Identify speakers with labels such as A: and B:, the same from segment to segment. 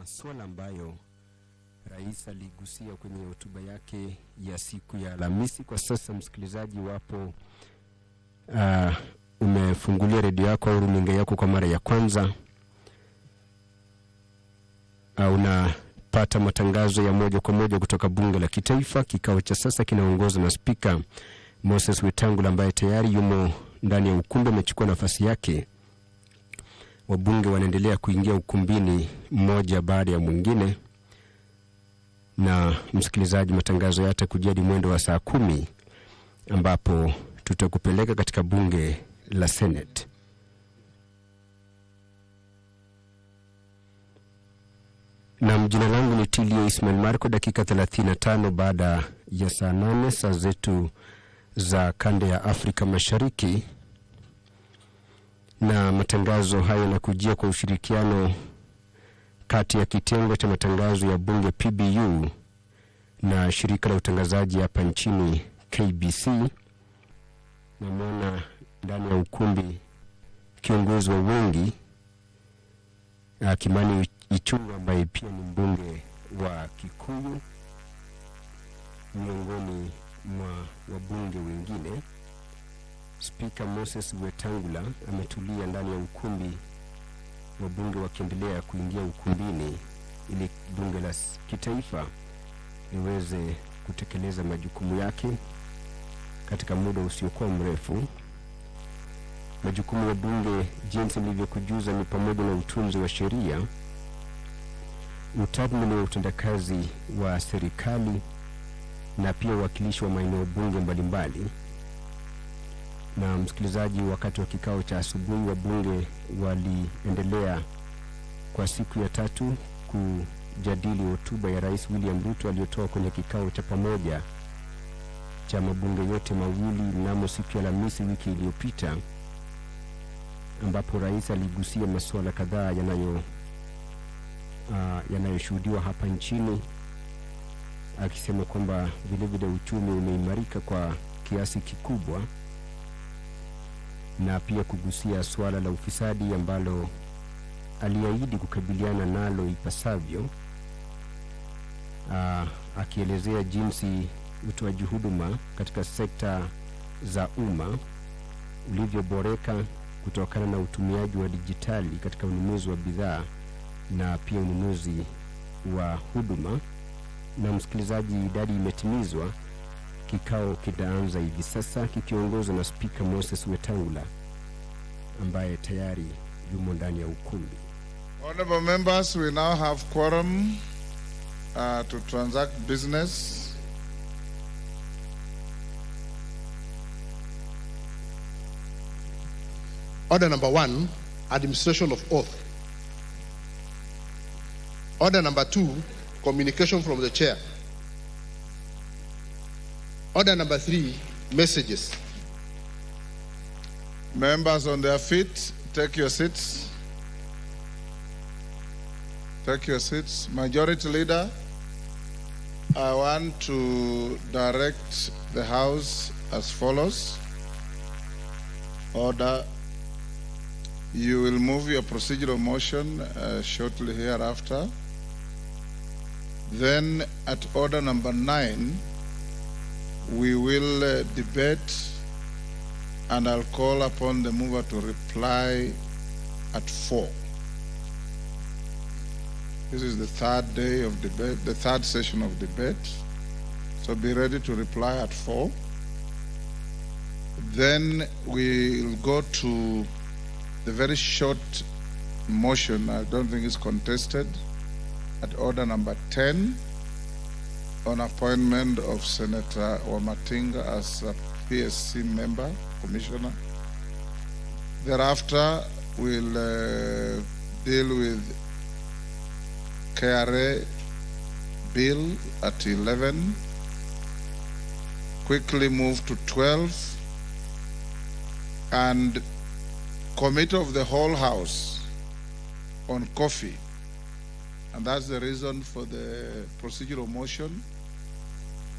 A: masuala ambayo rais aligusia kwenye hotuba yake ya siku ya Alhamisi. Kwa sasa msikilizaji, wapo umefungulia redio yako au runinga yako kwa mara ya kwanza, unapata matangazo ya moja kwa moja kutoka bunge la kitaifa. Kikao cha sasa kinaongozwa na Spika Moses Wetangula ambaye tayari yumo ndani ya ukumbi, amechukua nafasi yake. Wabunge wanaendelea kuingia ukumbini mmoja baada ya mwingine, na msikilizaji, matangazo yatakujia hadi mwendo wa saa 10 ambapo tutakupeleka katika bunge la Senate. Na jina langu ni Tilio Ismail Marco. Dakika 35 baada ya saa 8 saa zetu za kanda ya Afrika Mashariki, na matangazo haya yanakujia kwa ushirikiano kati ya kitengo cha matangazo ya bunge PBU na shirika la utangazaji hapa nchini KBC. Namwona ndani ya ukumbi kiongozi wa wengi Kimani Ichung'wah ambaye pia ni mbunge wa Kikuyu, miongoni mwa wabunge wengine. Spika Moses Wetangula ametulia ndani ya ukumbi, wabunge wakiendelea kuingia ukumbini ili bunge la kitaifa liweze kutekeleza majukumu yake katika muda usiokuwa mrefu. Majukumu ya bunge, jinsi nilivyokujuza, ni pamoja na utunzi wa sheria, utathmini wa utendakazi wa serikali, na pia uwakilishi wa maeneo bunge mbalimbali. Na msikilizaji, wakati wa kikao cha asubuhi, wabunge waliendelea kwa siku ya 3 kujadili hotuba ya Rais William Ruto aliyotoa kwenye kikao cha pamoja cha mabunge yote mawili mnamo siku ya Alhamisi wiki iliyopita, ambapo rais aligusia masuala kadhaa yanayoshuhudiwa hapa nchini, akisema kwamba vilevile uchumi umeimarika kwa kiasi kikubwa, na pia kugusia swala la ufisadi ambalo aliahidi kukabiliana nalo ipasavyo, akielezea jinsi utoaji huduma katika sekta za umma ulivyoboreka kutokana na utumiaji wa dijitali katika ununuzi wa bidhaa na pia ununuzi wa huduma. Na msikilizaji, idadi imetimizwa. Kikao kitaanza hivi sasa kikiongozwa na Spika Moses Wetangula ambaye tayari yumo ndani ya ukumbi.
B: Honorable members, we now have quorum to transact business.
C: Order number 1, administration of oath. Order number 2, communication from the chair. Order number 3, messages.
B: Members on their feet, take your seats. Take your seats. Majority Leader, I want to direct the House as follows. Order. You will move your procedural motion shortly hereafter. Then at order number 9, we will debate, and I'll call upon the mover to reply at 4. This is the third day of debate, the third session of debate. So be ready to reply at 4. Then we'll go to the very short motion, I don't think it's contested, at order number 10 on appointment of Senator Wamatinga as a PSC member, commissioner. Thereafter, we'll deal with KRA bill at 11, quickly move to 12, and Committee of the whole House on coffee. And that's the reason for the procedural motion.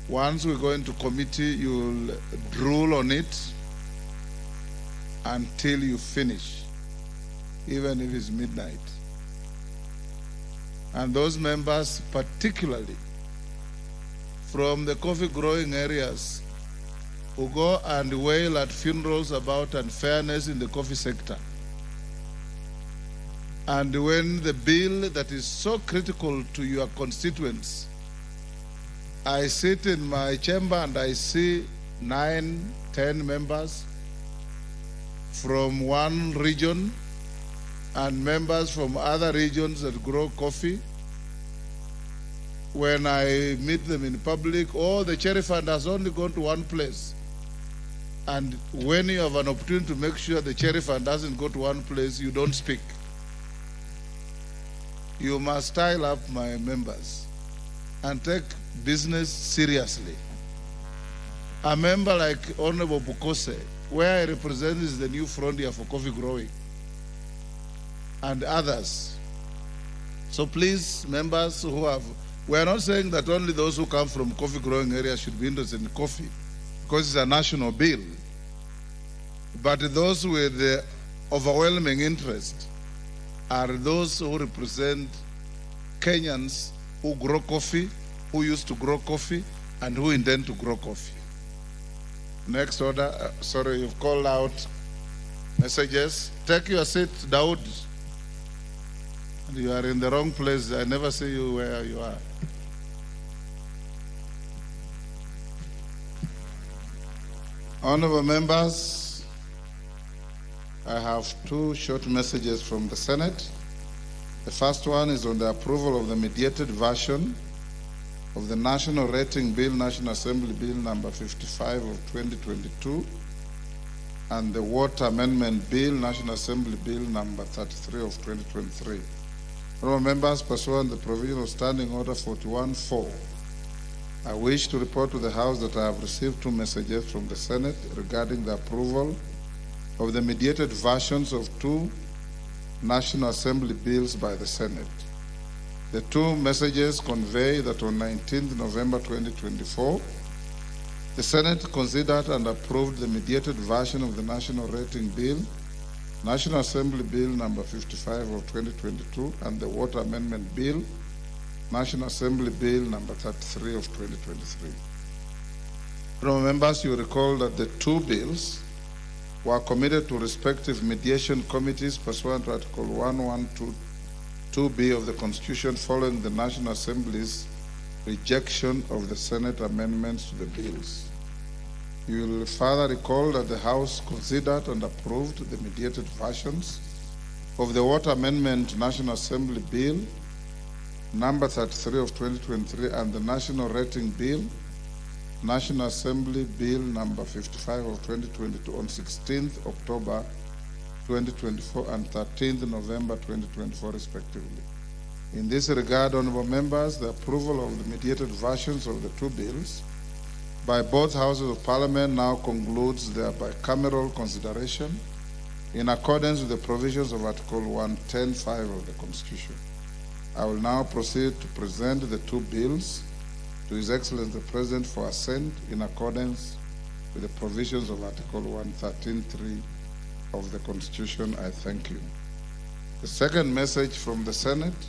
B: Once we go into committee, you'll drool on it until you finish, even if it's midnight. and those members, particularly from the coffee growing areas, who go and wail at funerals about unfairness in the coffee sector. And when the bill that is so critical to your constituents, I sit in my chamber and I see 9, 10 members from one region and members from other regions that grow coffee. When I meet them in public, the cherry fund has only gone to one place. And when you have an opportunity to make sure the cherry fund doesn't go to one place, you don't speak. You must style up my members and take business seriously. A member like Honorable Bukose, where I represent, is the new frontier for coffee growing, and others. So please, members who have, we are not saying that only those who come from coffee growing areas should be interested in coffee, because it's a national bill. But those with the overwhelming interest are those who represent Kenyans who grow coffee, who used to grow coffee, and who intend to grow coffee. Next order, sorry, you've called out messages. Take your seat, Daud. You are in the wrong place. I never see you where you are. Honorable members, I have 2 short messages from the Senate. The first one is on the approval of the mediated version of the National Rating Bill, National Assembly Bill number 55 of 2022, and the Water Amendment Bill, National Assembly Bill number 33 of 2023. Honorable members, pursuant to the provision of Standing Order 41-4, I wish to report to the House that I have received 2 messages from the Senate regarding the approval of the mediated versions of 2 National Assembly bills by the Senate. The 2 messages convey that on 19th November 2024, the Senate considered and approved the mediated version of the National Rating Bill, National Assembly Bill number 55 of 2022, and the Water Amendment Bill, National Assembly Bill number 33 of 2023. Honorable members, you recall that the 2 bills were committed to respective mediation committees pursuant to Article 1122B of the Constitution following the National Assembly's rejection of the Senate amendments to the bills. You will further recall that the House considered and approved the mediated versions of the Water Amendment National Assembly Bill number 33 of 2023 and the National Rating Bill, National Assembly Bill number 55 of 2022 on 16th October 2024 and 13th November 2024 respectively. In this regard, honorable members, the approval of the mediated versions of the 2 bills by both Houses of Parliament now concludes their bicameral consideration in accordance with the provisions of Article 110(5) of the Constitution. I will now proceed to present the 2 bills to His Excellency the President for assent in accordance with the provisions of Article 113(3) of the Constitution. I thank you. The second message from the Senate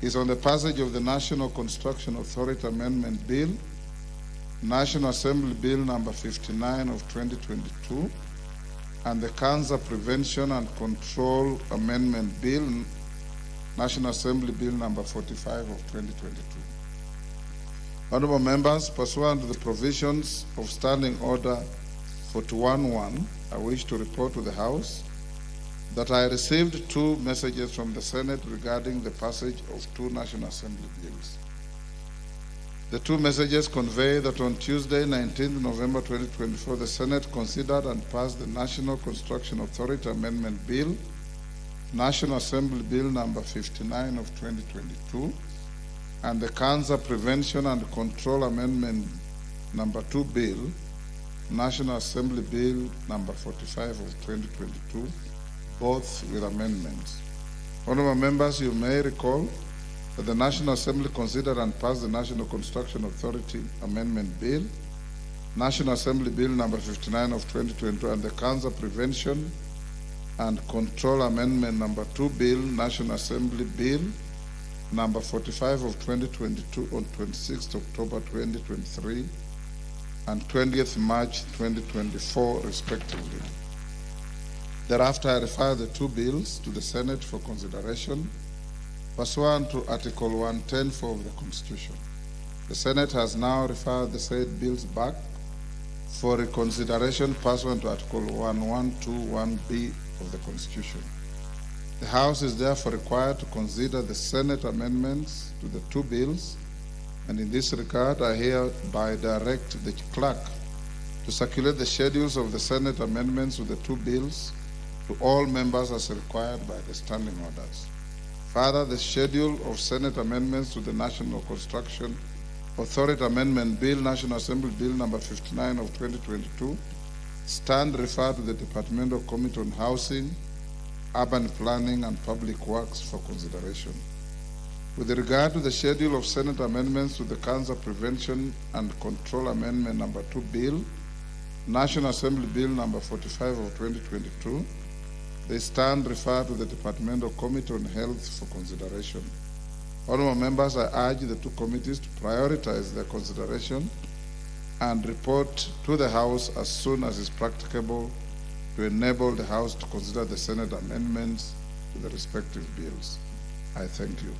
B: is on the passage of the National Construction Authority Amendment Bill, National Assembly Bill number 59 of 2022, and the Cancer Prevention and Control Amendment Bill, National Assembly Bill number 45 of 2022. Honorable members, pursuant to the provisions of Standing Order 41-1, I wish to report to the House that I received 2 messages from the Senate regarding the passage of 2 National Assembly bills. The 2 messages convey that on Tuesday, 19th November 2024, the Senate considered and passed the National Construction Authority Amendment Bill, National Assembly Bill number 59 of 2022, and the Cancer Prevention and Control Amendment number 2 Bill, National Assembly Bill number 45 of 2022, both with amendments. Honorable members, you may recall that the National Assembly considered and passed the National Construction Authority Amendment Bill, National Assembly Bill number 59 of 2022, and the Cancer Prevention and Control Amendment number 2 Bill, National Assembly Bill number 45 of 2022 on 26th October 2023 and 20th March 2024 respectively. Thereafter, I refer the two bills to the Senate for consideration pursuant to Article 110(4) of the Constitution. The Senate has now referred the said bills back for reconsideration pursuant to Article 1121B of the Constitution. The House is therefore required to consider the Senate amendments to the two bills, and in this regard, I hereby direct the clerk to circulate the schedules of the Senate amendments to the two bills to all members as required by the standing orders. Further, the schedule of Senate amendments to the National Construction Authority Amendment Bill, National Assembly Bill number 59 of 2022, stand referred to the Departmental Committee on Housing, Urban Planning and Public Works for consideration. With regard to the schedule of Senate amendments to the Cancer Prevention and Control Amendment number 2 Bill, National Assembly Bill number 45 of 2022, they stand referred to the Departmental Committee on Health for consideration. Honorable members, I urge the two committees to prioritize their consideration and report to the House as soon as is practicable to enable the House to consider the Senate amendments to the respective bills. I thank you.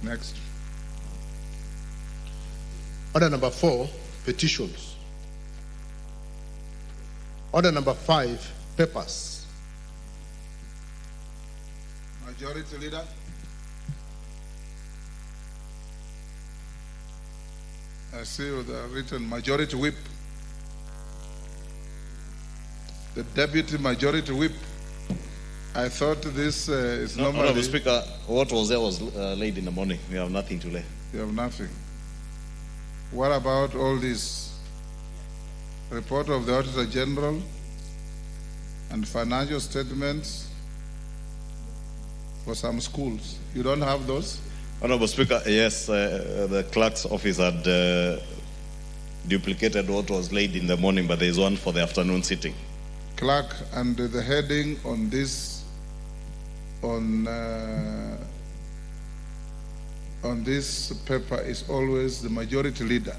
B: Next.
C: Order number 4, petitions. Order number 5, papers.
B: Majority Leader. I see with the written Majority Whip. The Deputy Majority Whip. I thought this is
D: No,
B: normally...
D: Honorable Speaker, what was there was laid in the morning. We have nothing to lay.
B: You have nothing. What about all this? Report of the Auditor General and financial statements for some schools. You don't have those?
D: Honorable Speaker, yes, the clerk's office had duplicated what was laid in the morning, but there is one for the afternoon sitting.
B: Clerk, and the heading on this, on this paper is always the Majority Leader.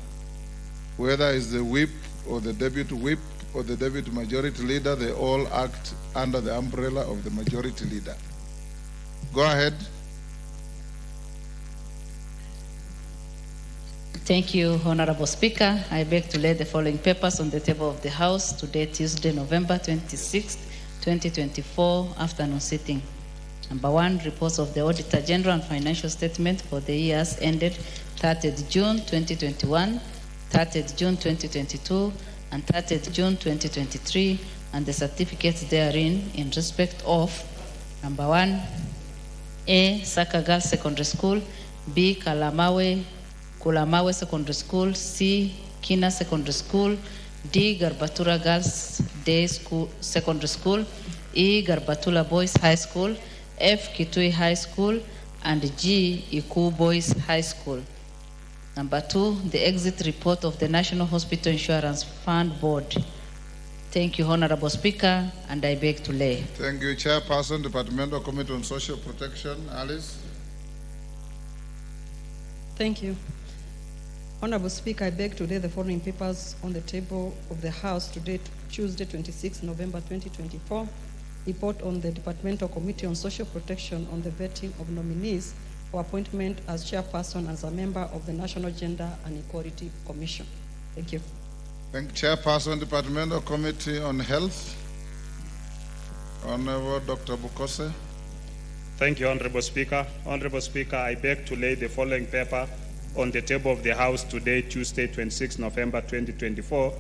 B: Whether it's the whip or the deputy whip or the deputy majority leader, they all act under the umbrella of the Majority Leader. Go ahead.
E: Thank you, Honorable Speaker. I beg to lay the following papers on the table of the House today, Tuesday, November 26, 2024, afternoon sitting. Number 1, reports of the Auditor General and financial statement for the years ended 30th June 2021, 30th June 2022, and 30th June 2023, and the certificates therein in respect of number 1, A, Saka Girls Secondary School, B, Kulamawe Secondary School, C, Kina Secondary School, D, Garbatura Girls Day School Secondary School, E, Garbatula Boys High School, F, Kitui High School, and G, Iku Boys High School. Number 2, the exit report of the National Hospital Insurance Fund Board. Thank you, Honorable Speaker, and I beg to lay.
B: Thank you, Chairperson, Departmental Committee on Social Protection. Alice.
F: Thank you. Honorable Speaker, I beg to lay the following papers on the table of the House today, Tuesday, 26 November 2024. Report on the Departmental Committee on Social Protection on the vetting of nominees for appointment as chairperson as a member of the National Gender and Equality Commission. Thank you.
B: Thank you, Chairperson, Departmental Committee on Health. Honorable Dr. Bukose.
G: Thank you, Honorable Speaker. Honorable Speaker, I beg to lay the following paper on the table of the House today, Tuesday, 26 November 2024.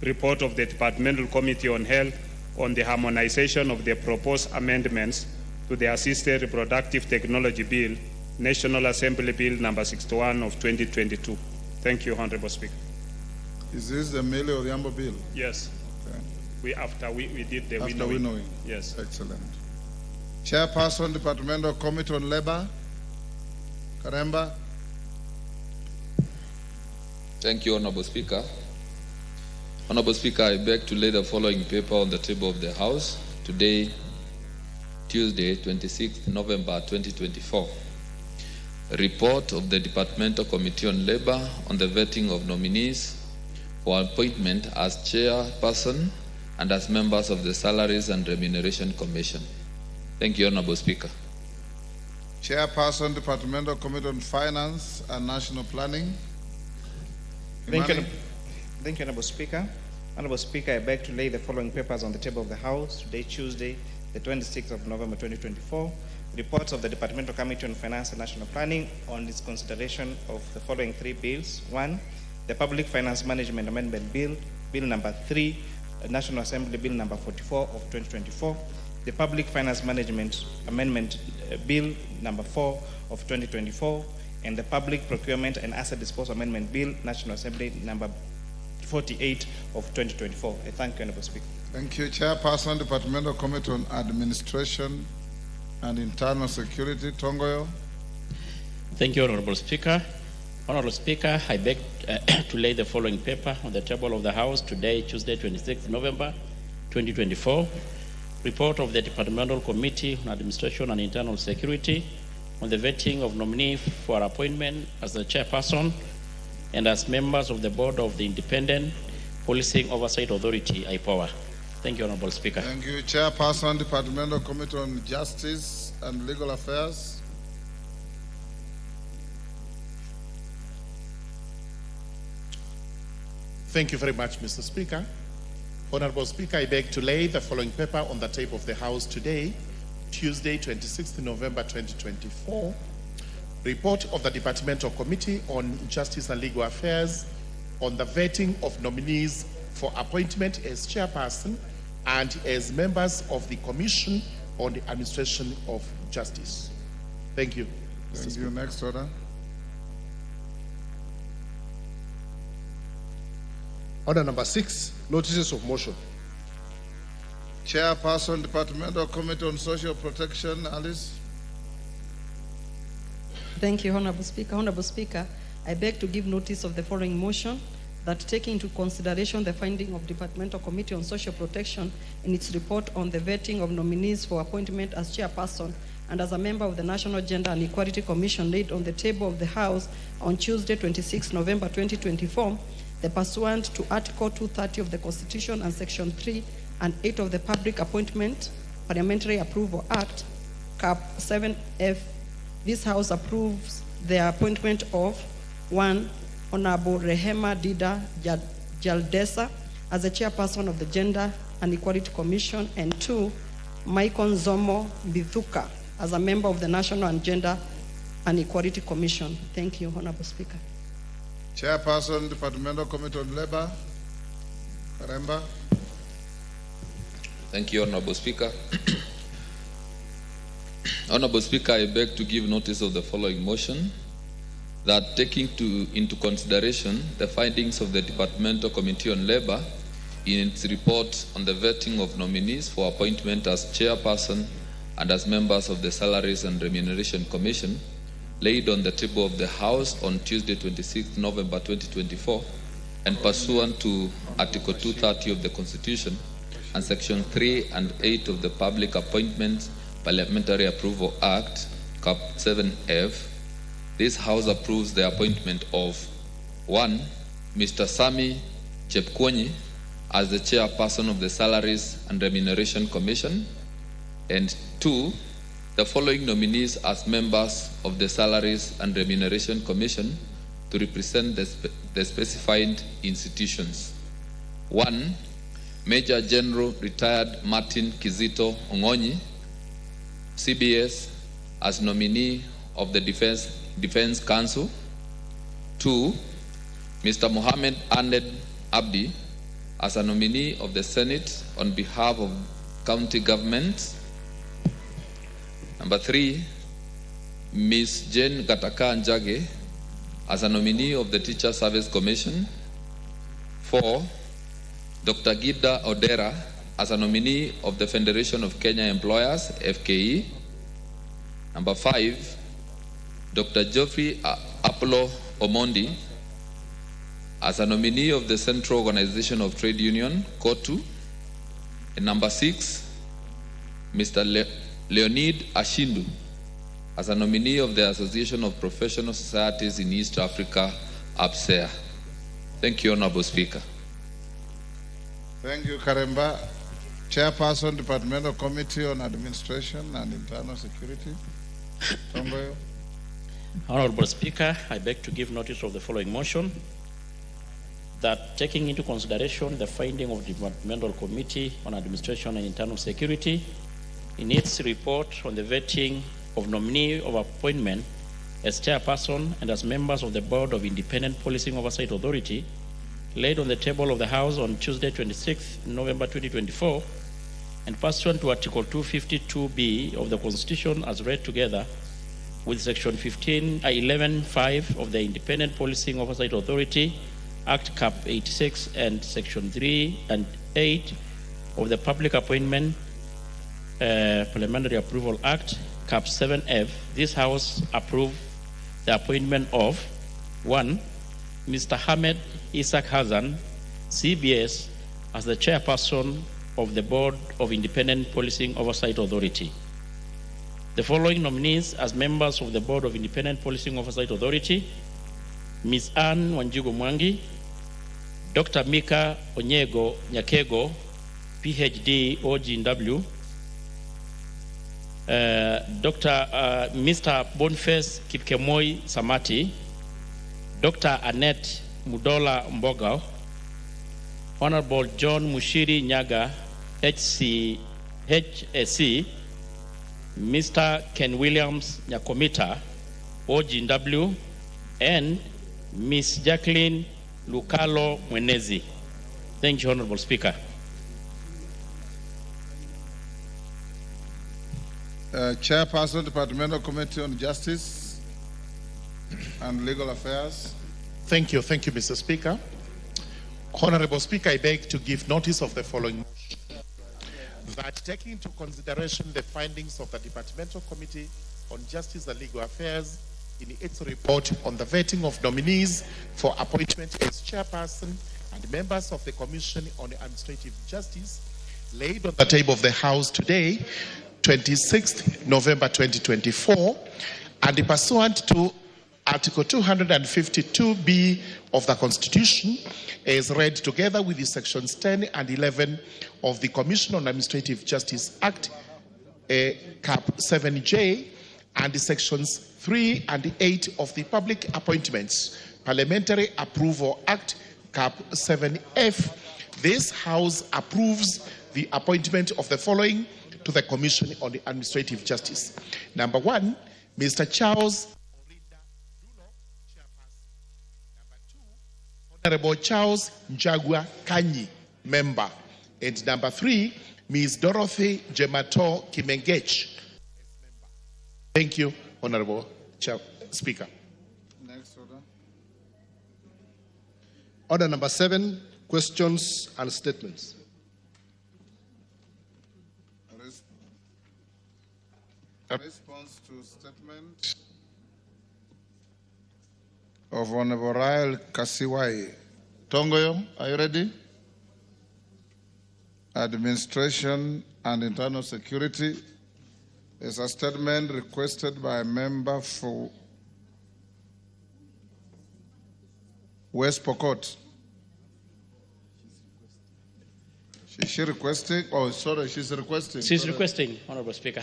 G: Report of the Departmental Committee on Health on the harmonization of the proposed amendments to the Assisted Reproductive Technology Bill, National Assembly Bill number 61 of 2022. Thank you, Honorable Speaker.
B: Is this the Mele or the Ambo bill?
G: Yes.
B: Okay.
G: After we did the
B: After winnowing.
G: Yes.
B: Excellent. Chairperson, Departmental Committee on Labor. Karemba.
H: Thank you, Honorable Speaker. Honorable Speaker, I beg to lay the following paper on the table of the House today, Tuesday, 26th November 2024. report of the Departmental Committee on Labor on the vetting of nominees for appointment as chairperson and as members of the Salaries and Remuneration Commission. Thank you, Honorable Speaker.
B: Chairperson, Departmental Committee on Finance and National Planning.
I: Thank you, Honorable Speaker. Honorable Speaker, I beg to lay the following papers on the table of the House today, Tuesday, the 26th of November 2024. Reports of the Departmental Committee on Finance and National Planning on its consideration of the following three bills. One, the Public Finance Management Amendment Bill, Bill number 3, National Assembly Bill number 44 of 2024. The Public Finance Management Amendment Bill number 4 of 2024. And the Public Procurement and Asset Disposal Amendment Bill, National Assembly number 48 of 2024. I thank you, Honorable Speaker.
B: Thank you, Chairperson, Departmental Committee on Administration and Internal Security. Tongoyo.
J: Thank you, Honorable Speaker. Honorable Speaker, I beg to lay the following paper on the table of the House today, Tuesday, 26th November 2024. Report of the Departmental Committee on Administration and Internal Security on the vetting of nominees for appointment as the chairperson and as members of the board of the Independent Policing Oversight Authority, IPOA. Thank you, Honorable Speaker.
B: Thank you, Chairperson, Departmental Committee on Justice and Legal Affairs.
K: Thank you very much, Mr. Speaker. Honorable Speaker, I beg to lay the following paper on the table of the House today, Tuesday, 26th November 2024. Report of the Departmental Committee on Justice and Legal Affairs on the vetting of nominees for appointment as chairperson and as members of the Commission on the Administration of Justice. Thank you.
B: Thank you. Next order.
C: Order number 6, notices of motion.
B: Chairperson, Departmental Committee on Social Protection, Alice.
F: Thank you, Honorable Speaker. Honorable Speaker, I beg to give notice of the following motion that taking into consideration the finding of Departmental Committee on Social Protection in its report on the vetting of nominees for appointment as chairperson and as a member of the National Gender and Equality Commission laid on the table of the House on Tuesday, 26 November 2024, the pursuant to Article 230 of the Constitution and Section 3 and 8 of the Public Appointment Parliamentary Approval Act, Cap 7F, this House approves the appointment of 1. Honorable Rehema Dida Jaldesa as the chairperson of the Gender and Equality Commission, and 2. Michael Zomo Bithuka as a member of the National and Gender and Equality Commission. Thank you, Honorable Speaker.
B: Chairperson, Departmental Committee on Labor, Karemba.
H: Thank you, Honorable Speaker. Honorable Speaker, I beg to give notice of the following motion that taking into consideration the findings of the Departmental Committee on Labor in its report on the vetting of nominees for appointment as chairperson and as members of the Salaries and Remuneration Commission laid on the table of the House on Tuesday, 26 November 2024, and pursuant to Article 230 of the Constitution and Section 3 and 8 of the Public Appointments Parliamentary Approval Act, Cap 7F, this House approves the appointment of 1. Mr. Sami Chepkwonyi as the chairperson of the Salaries and Remuneration Commission, and 2. The following nominees as members of the Salaries and Remuneration Commission to represent the specified institutions. 1. Major General Retired Martin Kizito Ongonyi, CBS, as nominee of the Defense Council. 2. Mr. Mohammed Ahmed Abdi as a nominee of the Senate on behalf of county governments. Number 3, Ms. Jane Gataka Njage as a nominee of the Teacher Service Commission. 4, Dr. Gida Odera as a nominee of the Federation of Kenya Employers, FKE. Number 5, Dr. Geoffrey Apollo Omondi as a nominee of the Central Organization of Trade Union, COTU. And number 6, Mr. Leonid Ashindu as a nominee of the Association of Professional Societies in East Africa, APSEA. Thank you, Honorable Speaker.
B: Thank you, Karemba. Chairperson, Departmental Committee on Administration and Internal Security. Tongoyo.
J: Honorable Speaker, I beg to give notice of the following motion, that taking into consideration the finding of the Departmental Committee on Administration and Internal Security in its report on the vetting of nominee of appointment as chairperson and as members of the Board of Independent Policing Oversight Authority, laid on the table of the House on Tuesday, 26 November 2024, and pursuant to Article 252B of the Constitution as read together with Section 11(5) of the Independent Policing Oversight Authority Act Cap 86 and Section 3 and 8 of the Public Appointment Parliamentary Approval Act Cap 7F, this House approved the appointment of 1. Mr. Hamed Isaac Hassan, CBS, as the chairperson of the Board of Independent Policing Oversight Authority. The following nominees as members of the Board of Independent Policing Oversight Authority: Ms. Anne Wanjigo Mwangi, Dr. Mika Onyego Nyakego, PhD, OGW, Mr. Boniface Kipkemoi Samati, Dr. Annette Mudola Mboga, Honorable John Mushiri Nyaga, HSC, Mr. Ken Williams Nyakomita, OGW, and Ms. Jacqueline Lukalo Mwenezi. Thank you, Honorable Speaker.
B: Chairperson, Departmental Committee on Justice and Legal Affairs.
K: Thank you, Mr. Speaker. Honorable Speaker, I beg to give notice of the following motion, that taking into consideration the findings of the Departmental Committee on Justice and Legal Affairs in its report on the vetting of nominees for appointment as chairperson and members of the Commission on Administrative Justice, laid on the table of the House today, 26th November 2024, and pursuant to Article 252B of the Constitution, as read together with the Sections 10 and 11 of the Commission on Administrative Justice Act, Cap 7J, and the Sections 3 and 8 of the Public Appointments Parliamentary Approval Act, Cap 7F. This House approves the appointment of the following to the Commission on the Administrative Justice. Number 1, Mr. Charles Honorable Charles Njagua Kanyi, member. And number 3, Ms. Dorothy Jemato Kimengech. Thank you, Honorable Speaker.
B: Next order.
C: Order number 7, questions and statements.
B: A response to statement of Honorable Rael Kasiwai. Tongoyo, are you ready? Administration and Internal Security is a statement requested by a member for West Pokot. Is she requesting? Oh, sorry, she's requesting.
J: She's requesting, Honorable Speaker.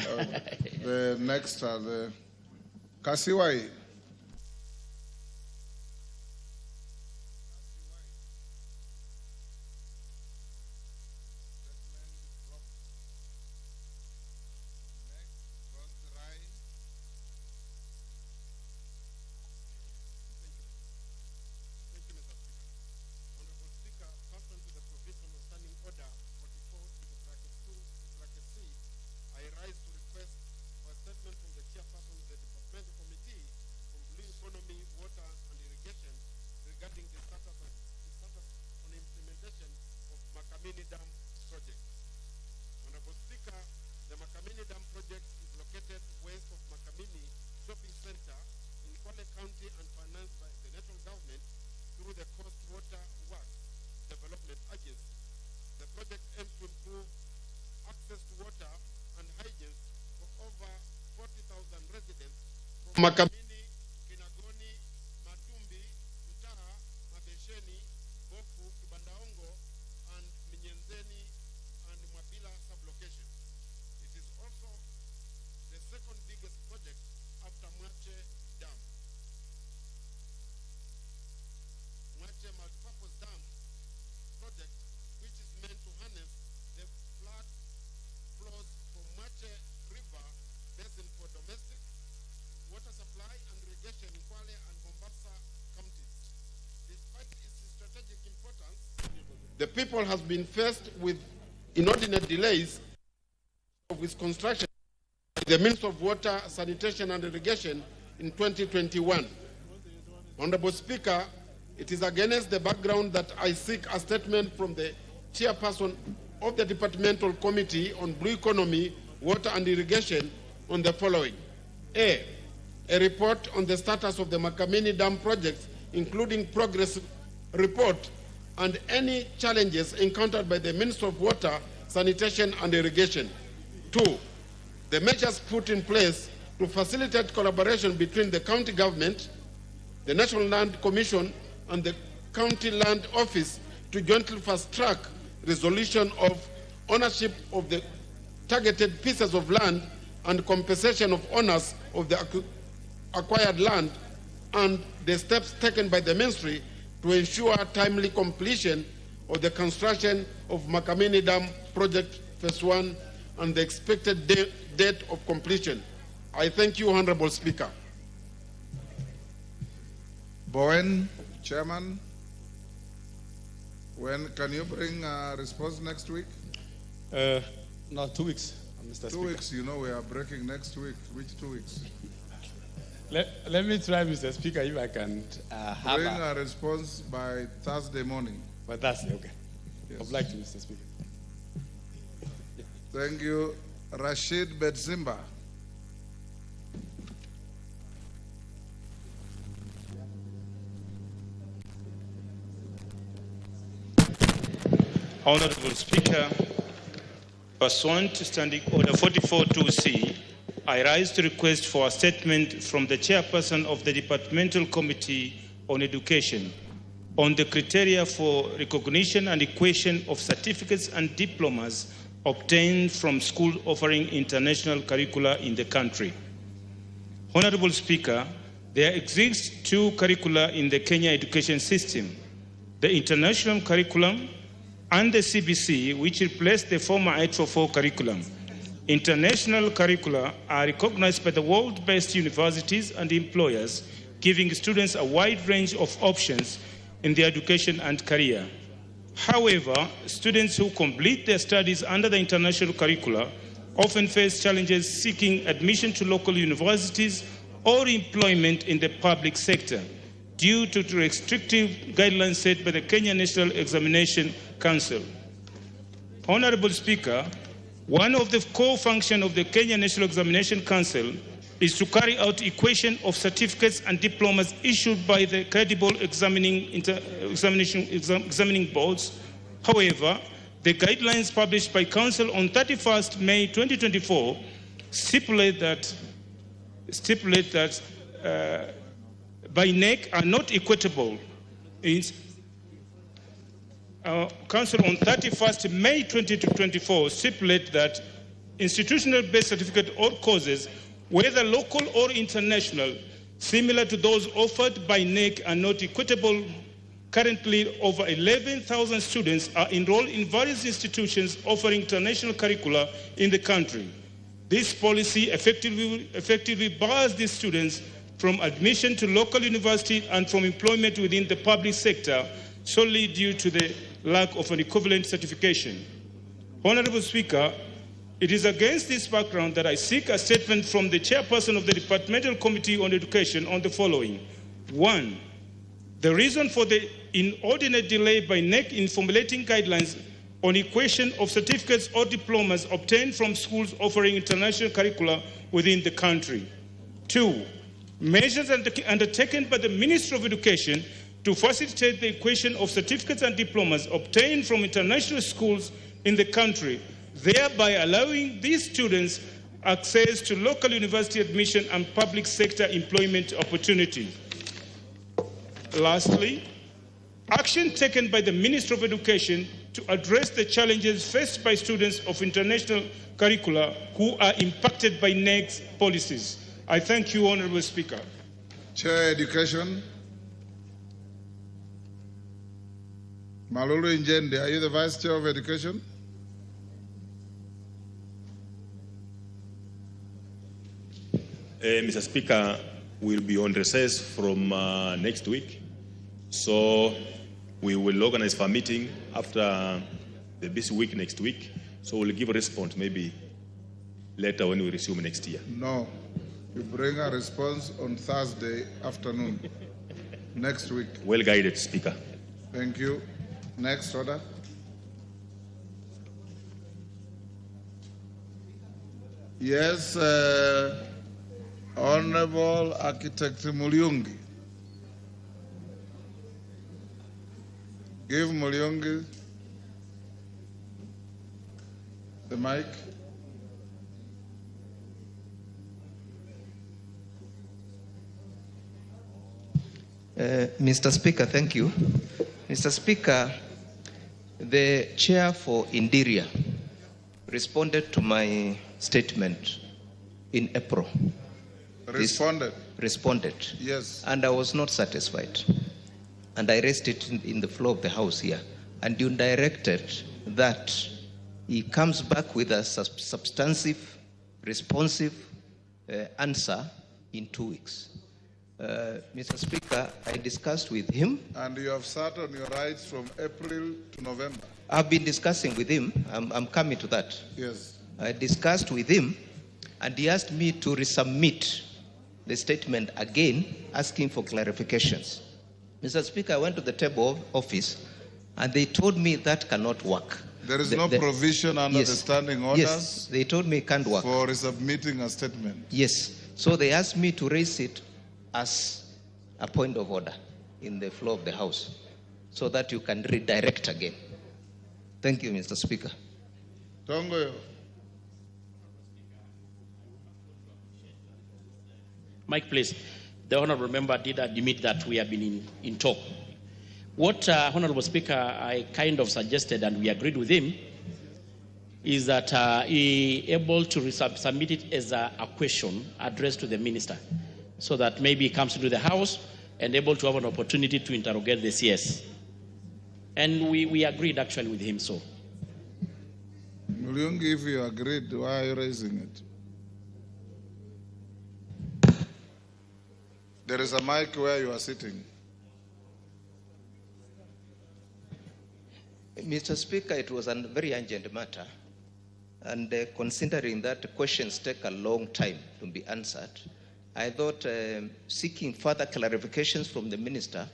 B: The next, the Kasiwai.
L: Makamini, Kinagoni, Matumbi, Mtaha, Mabesheni, Bofu, Kibandaongo, and Minyenzeni and Mwabila sublocation. It is also the second biggest project after Mwache Dam. Mwache Multipurpose Dam project, which is meant to harness the flood flows from Mwache River basin for domestic water supply and irrigation in Kwale and Mombasa counties. Despite its strategic importance, the people has been faced with inordinate delays of its construction by the Ministry of Water, Sanitation and Irrigation in 2021. Honorable Speaker, it is against the background that I seek a statement from the chairperson of the Departmental Committee on Blue Economy, Water and Irrigation on the following. A report on the status of the Makamini Dam projects, including progress report and any challenges encountered by the Ministry of Water, Sanitation and Irrigation. 2, the measures put in place to facilitate collaboration between the county government, the National Land Commission, and the County Land Office to jointly fast-track resolution of ownership of the targeted pieces of land and compensation of owners of the acquired land, and the steps taken by the Ministry to ensure timely completion of the construction of Makamini Dam Project Phase 1 and the expected date of completion. I thank you, Honorable Speaker.
B: Bowen, Chairman, when can you bring a response next week?
M: No, 2 weeks, Mr. Speaker.
B: 2 weeks, you know we are breaking next week. Which 2 weeks?
M: Let me try, Mr. Speaker, if I can have
B: bring a response by Thursday morning.
M: By Thursday, okay.
B: Yes.
M: I'd like to, Mr. Speaker.
B: Thank you. Rashid Bedzimba.
N: Honorable Speaker, pursuant to Standing Order 44.2c, I rise to request for a statement from the Chairperson of the Departmental Committee on Education on the criteria for recognition and equation of certificates and diplomas obtained from schools offering international curricula in the country. Honorable Speaker, there exist 2 curricula in the Kenya education system: the international curriculum and the CBC, which replaced the former 844 curriculum. International curricula are recognized by the world-based universities and employers, giving students a wide range of options in their education and career. However, students who complete their studies under the international curricula often face challenges seeking admission to local universities or employment in the public sector due to restrictive guidelines set by the Kenya National Examination Council. Honorable Speaker, one of the core functions of the Kenya National Examination Council is to carry out equation of certificates and diplomas issued by the credible examining boards. However, the guidelines published by Council on 31st May 2024 stipulate that by NEC are not equitable. Council on 31st May 2024 stipulate that institutional-based certificate or courses, whether local or international, similar to those offered by NEC, are not equitable. Currently, over 11,000 students are enrolled in various institutions offering international curricula in the country. This policy effectively bars these students from admission to local university and from employment within the public sector solely due to the lack of an equivalent certification. Honorable Speaker, it is against this background that I seek a statement from the Chairperson of the Departmental Committee on Education on the following. 1, the reason for the inordinate delay by NEC in formulating guidelines on equation of certificates or diplomas obtained from schools offering international curricula within the country. 2, measures undertaken by the Ministry of Education to facilitate the equation of certificates and diplomas obtained from international schools in the country, thereby allowing these students access to local university admission and public sector employment opportunities. Lastly, action taken by the Minister of Education to address the challenges faced by students of international curricula who are impacted by NEC's policies. I thank you, Honorable Speaker.
B: Chair Education. Malulu Njende, are you the Vice Chair of Education?
O: Mr. Speaker, we'll be on recess from next week. So we will organize for a meeting after the busy week next week. So we'll give a response maybe later when we resume next year.
B: No. You bring a response on Thursday afternoon next week.
O: Well guided, Speaker.
B: Thank you. Next order. Yes, Honorable Architect Mulyungi. Give Mulyungi the mic.
P: Mr. Speaker, thank you. Mr. Speaker, the chair for Interior responded to my statement in April. Responded.
B: Yes.
P: And I was not satisfied. And I raised it in the floor of the House here. And you directed that he comes back with a substantive, responsive answer in 2 weeks. Mr. Speaker, I discussed with him.
B: And you have sat on your rights from April to November.
P: I've been discussing with him. I'm coming to that.
B: Yes.
P: I discussed with him, and he asked me to resubmit the statement again, asking for clarifications. Mr. Speaker, I went to the table office, and they told me that cannot work.
B: There is no provision under the standing orders.
P: Yes, they told me it can't work.
B: For resubmitting a statement.
P: Yes. So they asked me to raise it as a point of order in the floor of the House so that you can redirect again. Thank you, Mr. Speaker.
B: Tongoyo.
J: Mike, please. The Honourable Member did admit that we have been in talk. What Honourable Speaker, I kind of suggested, and we agreed with him, is that he able to submit it as a question addressed to the Minister, so that maybe he comes to the House and able to have an opportunity to interrogate the CS. And we agreed actually with him so.
B: Mulyungi, if you agreed, why are you raising it? There is a mic where you are sitting.
P: Mr. Speaker, it was a very urgent matter. And considering that questions take a long time to be answered, I thought seeking further clarifications from the Minister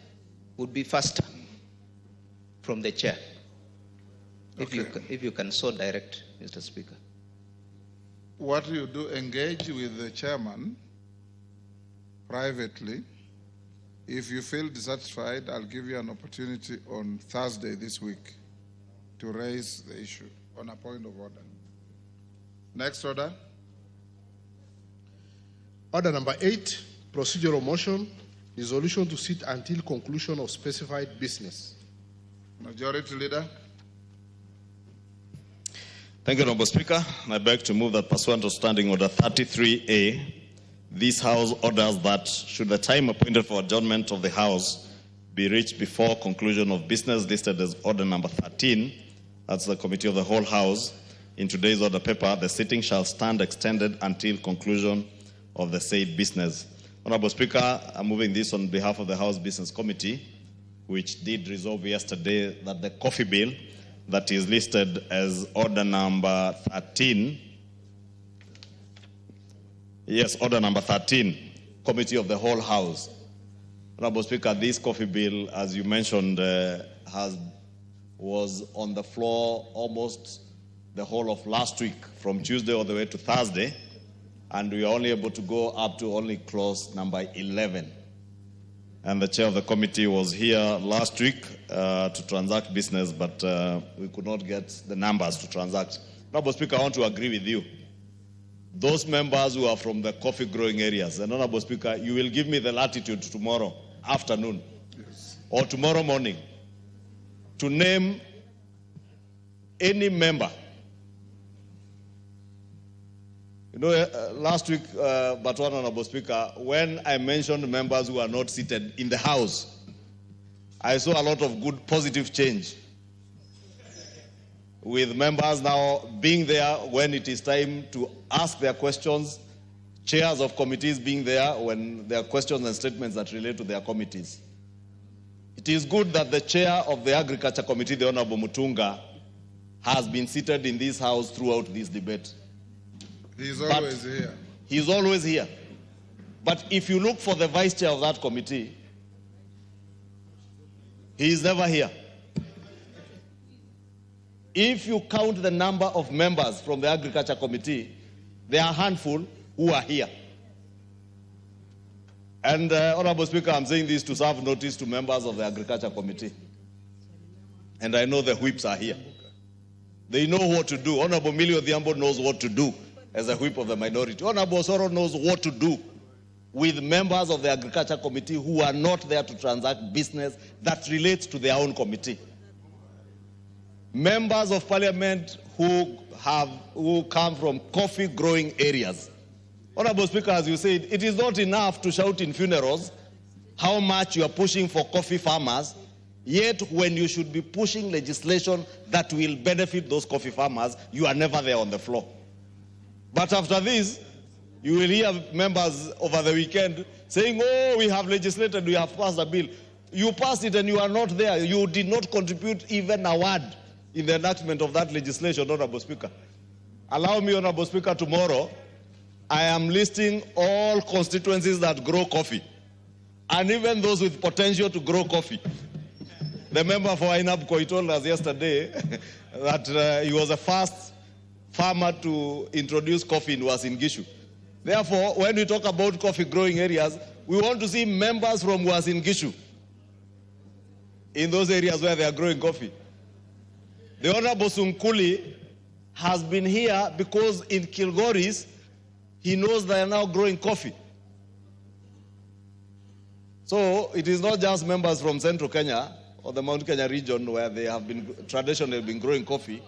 P: would be faster from the chair.
B: Okay.
P: If you can so direct, Mr. Speaker.
B: What you do, engage with the chairman privately. If you feel dissatisfied, I'll give you an opportunity on Thursday this week to raise the issue on a point of order. Next order.
C: Order number 8, procedural motion, resolution to sit until conclusion of specified business.
B: Majority Leader.
D: Thank you, Honorable Speaker. I beg to move that pursuant to Standing Order 33A, this House orders that should the time appointed for adjournment of the House be reached before conclusion of business listed as order number 13, that's the Committee of the Whole House, in today's order paper, the sitting shall stand extended until conclusion of the said business. Honorable Speaker, I'm moving this on behalf of the House Business Committee, which did resolve yesterday that the coffee bill that is listed as order number 13, yes, order number 13, Committee of the Whole House. Honorable Speaker, this coffee bill, as you mentioned, was on the floor almost the whole of last week, from Tuesday all the way to Thursday, and we were only able to go up to only clause number 11. And the chair of the committee was here last week to transact business, but we could not get the numbers to transact. Honorable Speaker, I want to agree with you those members who are from the coffee growing areas, and Honorable Speaker, you will give me the latitude tomorrow afternoon or tomorrow morning to name any member. You know, last week, but one Honorable Speaker, when I mentioned members who are not seated in the House, I saw a lot of good, positive change, with members now being there when it is time to ask their questions, chairs of committees being there when there are questions and statements that relate to their committees. It is good that the chair of the Agriculture Committee, the Honorable Mutunga, has been seated in this House throughout this debate.
B: He's always here.
D: He's always here. But if you look for the vice chair of that committee, he is never here. If you count the number of members from the Agriculture Committee, there are a handful who are here. And Honorable Speaker, I'm saying this to serve notice to members of the Agriculture Committee. And I know the whips are here. They know what to do. Honorable Millie Odhiambo knows what to do as a whip of the minority. Honorable Soro knows what to do with members of the Agriculture Committee who are not there to transact business that relates to their own committee. Members of Parliament who come from coffee growing areas. Honorable Speaker, as you said, it is not enough to shout in funerals how much you are pushing for coffee farmers, yet when you should be pushing legislation that will benefit those coffee farmers, you are never there on the floor. But after this, you will hear members over the weekend saying, oh, we have legislated, we have passed a bill. You passed it and you are not there. You did not contribute even a word in the enactment of that legislation, Honorable Speaker. Allow me, Honorable Speaker, tomorrow, I am listing all constituencies that grow coffee, and even those with potential to grow coffee. The member for Ainabko told us yesterday that he was the first farmer to introduce coffee in Uasin Gishu. Therefore, when we talk about coffee growing areas, we want to see members from Uasin Gishu in those areas where they are growing coffee. The Honorable Sunkuli has been here because in Kilgoris, he knows they are now growing coffee. So it is not just members from Central Kenya or the Mount Kenya region where they have been traditionally been growing coffee.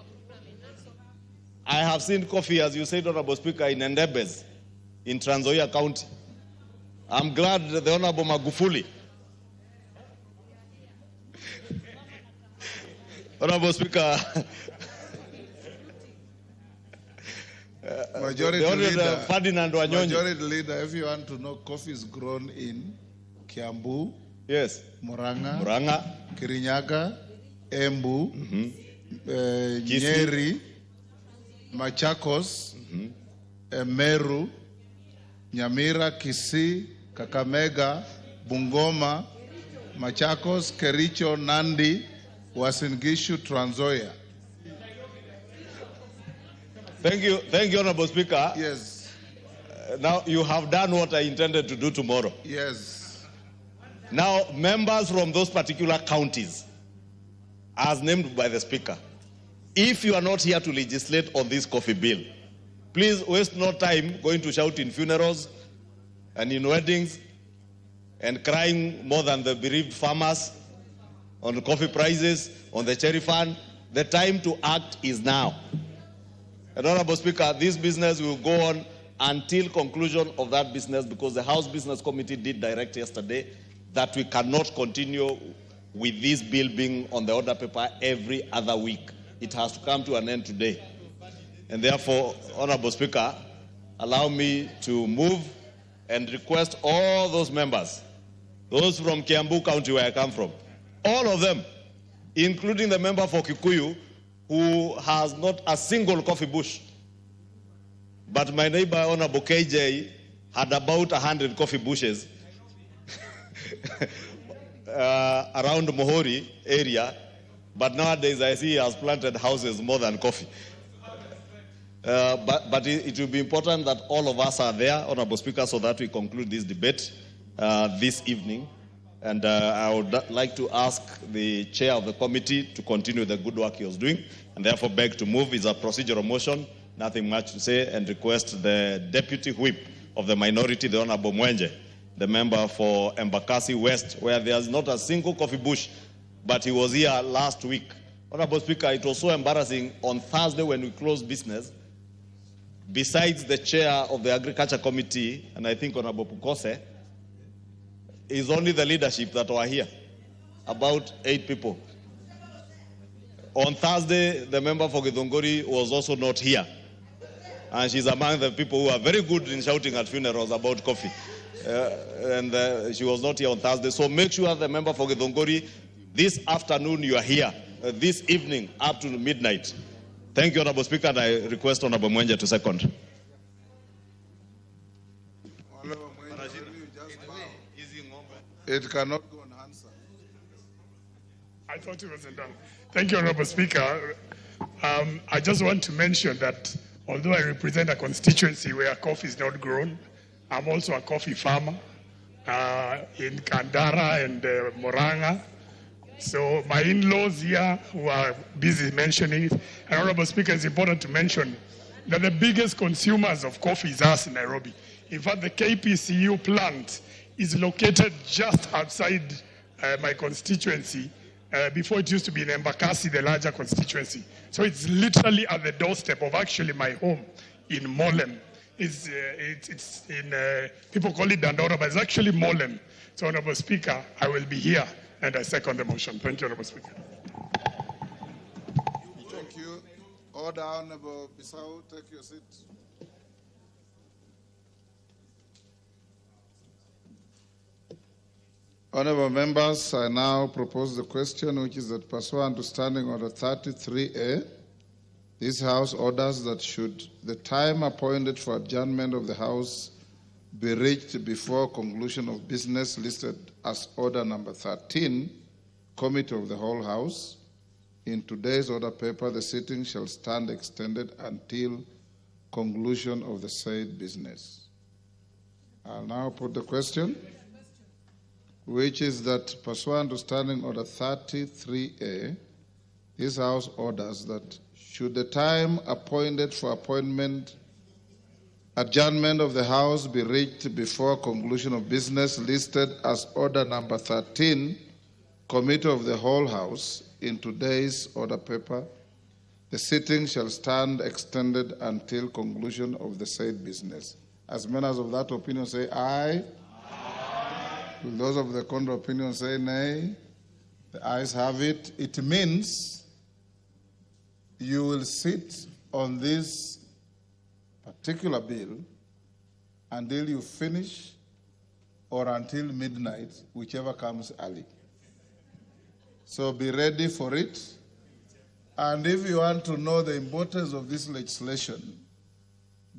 D: I have seen coffee, as you said, Honorable Speaker, in Endebes, in Trans Nzoia County. I'm glad that the Honorable Magufuli, Honorable Speaker,
B: Majority
D: Ferdinand Wanyonyi.
B: Majority Leader, if you want to know, coffee is grown in Kiambu,
D: yes,
B: Murang'a, Kirinyaga, Embu, Nyeri, Machakos, Meru, Nyamira, Kisii, Kakamega, Bungoma, Machakos, Kericho, Nandi, Uasin Gishu, Trans Nzoia.
D: Thank you, Honorable Speaker.
B: Yes.
D: Now you have done what I intended to do tomorrow.
B: Yes.
D: Now, members from those particular counties, as named by the Speaker, if you are not here to legislate on this coffee bill, please waste no time going to shout in funerals and in weddings and crying more than the bereaved farmers on the coffee prices, on the cherry fund. The time to act is now. And Honorable Speaker, this business will go on until conclusion of that business, because the House Business Committee did direct yesterday that we cannot continue with this bill being on the order paper every other week. It has to come to an end today. And therefore, Honorable Speaker, allow me to move and request all those members, those from Kiambu County where I come from, all of them, including the member for Kikuyu, who has not a single coffee bush. But my neighbor, Honorable KJ, had about 100 coffee bushes around Mohori area. But nowadays, I see he has planted houses more than coffee. But it will be important that all of us are there, Honorable Speaker, so that we conclude this debate this evening. And I would like to ask the chair of the committee to continue the good work he was doing, and therefore beg to move is a procedural motion. nothing much to say, and request the Deputy Whip of the minority, the Honorable Mwenje, the member for Embakasi West, where there's not a single coffee bush, but he was here last week. Honorable Speaker, it was so embarrassing on Thursday when we closed business. Besides the chair of the Agriculture Committee, and I think Honorable Pukose, is only the leadership that were here, about 8 people. On Thursday, the member for Githunguri was also not here. And she's among the people who are very good in shouting at funerals about coffee. She was not here on Thursday. So make sure the member for Githunguri, this afternoon you are here, this evening up to midnight. Thank you, Honorable Speaker, and I request Honorable Mwenje to second.
B: It cannot go unanswered.
Q: I thought it wasn't done. Thank you, Honorable Speaker. I just want to mention that although I represent a constituency where coffee is not grown, I'm also a coffee farmer in Kandara and Moranga. So my in-laws here who are busy mentioning it, and Honorable Speaker, it's important to mention that the biggest consumers of coffee is us in Nairobi. In fact, the KPCU plant is located just outside my constituency. Before it used to be in Embakasi, the larger constituency. So it's literally at the doorstep of actually my home in Molem. It's in, people call it Dandora, but it's actually Molem. So, Honorable Speaker, I will be here, and I second the motion. Thank you, Honorable Speaker.
B: Thank you. Order, Honorable Bissau, take your seat. Honorable members, I now propose the question, which is that pursuant to Standing Order 33A, this House orders that should the time appointed for adjournment of the House be reached before conclusion of business listed as Order number 13, Committee of the Whole House, in today's order paper, the sitting shall stand extended until conclusion of the said business. I'll now put the question, which is that pursuant to Standing Order 33A, this House orders that should the time appointed for adjournment of the House be reached before conclusion of business listed as Order number 13, Committee of the Whole House, in today's order paper, the sitting shall stand extended until conclusion of the said business. As members of that opinion say aye. Will those of the contrary opinion say nay? The ayes have it. It means you will sit on this particular bill until you finish or until midnight, whichever comes early. So be ready for it. And if you want to know the importance of this legislation,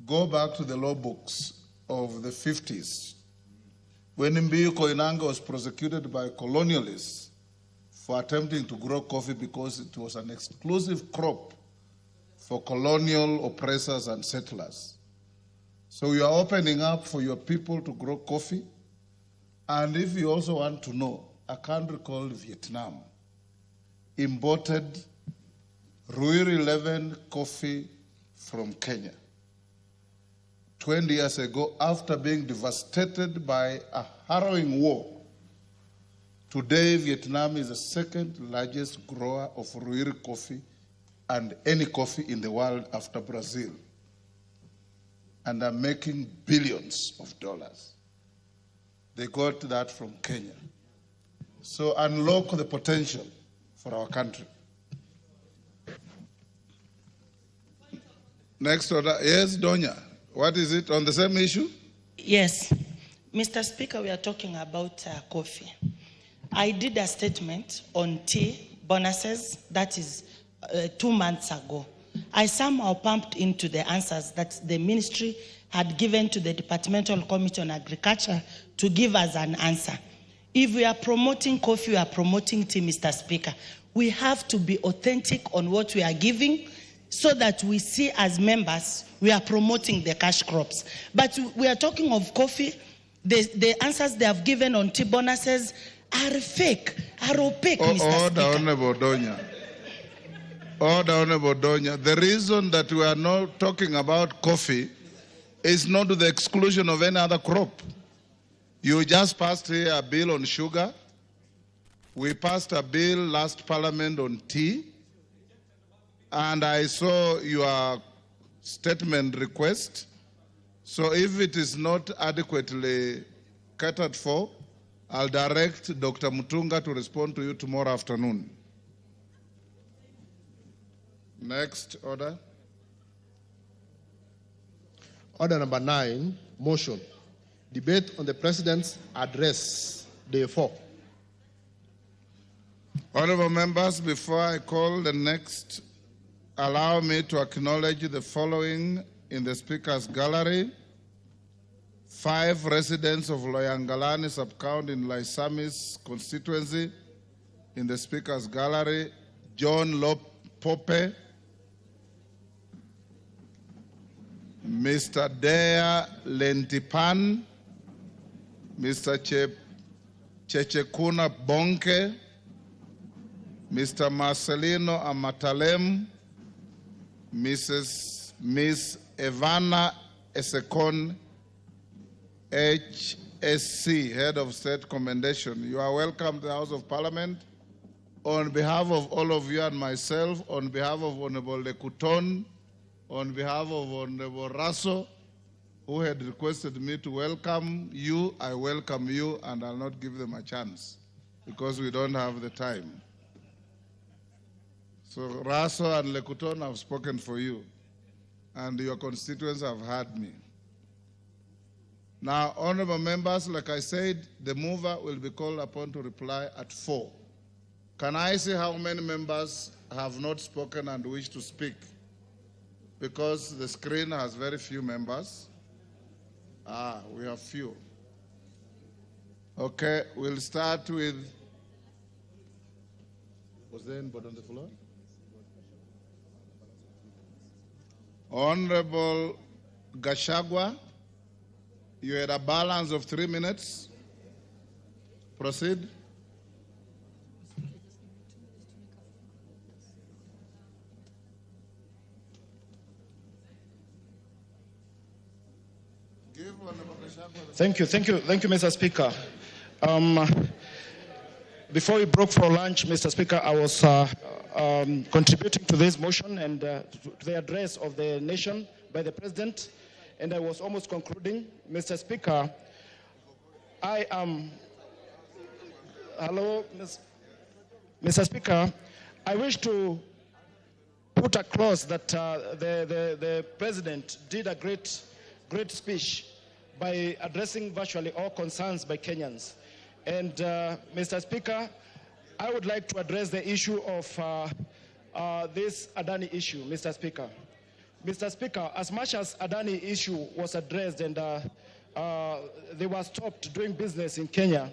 B: go back to the law books of the 50s. When Mbiu Koinange was prosecuted by colonialists for attempting to grow coffee because it was an exclusive crop for colonial oppressors and settlers. So you are opening up for your people to grow coffee. And if you also want to know, a country called Vietnam imported Ruiri 11 coffee from Kenya 20 years ago after being devastated by a harrowing war. Today, Vietnam is the second largest grower of Ruiri coffee and any coffee in the world after Brazil, and are making billions of dollars. They got that from Kenya. So unlock the potential for our country. Next order. Yes, Donya. What is it on the same issue?
R: Yes. Mr. Speaker, we are talking about coffee. I did a statement on tea bonuses, that is 2 months ago. I somehow pumped into the answers that the ministry had given to the Departmental Committee on Agriculture to give us an answer. If we are promoting coffee, we are promoting tea, Mr. Speaker. We have to be authentic on what we are giving so that we see as members we are promoting the cash crops. But we are talking of coffee. The answers they have given on tea bonuses are fake, are opaque, Mr.
B: Order,
R: Speaker.
B: Honorable Donya. Order, Honorable Donya. The reason that we are not talking about coffee is not to the exclusion of any other crop. You just passed here a bill on sugar. We passed a bill last parliament on tea. And I saw your statement request. So if it is not adequately catered for, I'll direct Dr. Mutunga to respond to you tomorrow afternoon. Next order.
C: Order number 9, motion. Debate on the President's address, day 4.
B: Honorable members, before I call the next, allow me to acknowledge the following in the Speaker's gallery. 5 residents of Loyangalani sub-county in Laisamis constituency in the Speaker's gallery. John Pope, Mr. Dea Lentipan, Mr. Chechekuna Bonke, Mr. Marcelino Amatalem, Miss Evana Esekon, HSC, Head of State Commendation. You are welcome to the House of Parliament. On behalf of all of you and myself, on behalf of Honorable Lekuton, on behalf of Honorable Raso, who had requested me to welcome you, I welcome you, and I'll not give them a chance because we don't have the time. So Raso and Lekuton have spoken for you, and your constituents have heard me. Now, honorable members, like I said, the mover will be called upon to reply at 4. Can I see how many members have not spoken and wish to speak? Because the screen has very few members. We have few. Okay, we'll start with, was there anybody on the floor? Honorable Gashagwa, you had a balance of 3 minutes. Proceed.
S: Thank you, Mr. Speaker. Before we broke for lunch, Mr. Speaker, I was contributing to this motion and to the address of the nation by the President, and I was almost concluding. Mr. Speaker, I am... Hello, Mr. Speaker, I wish to put across that the President did a great speech by addressing virtually all concerns by Kenyans. And Mr. Speaker, I would like to address the issue of this Adani issue, Mr. Speaker. Mr. Speaker, as much as Adani issue was addressed and they were stopped doing business in Kenya,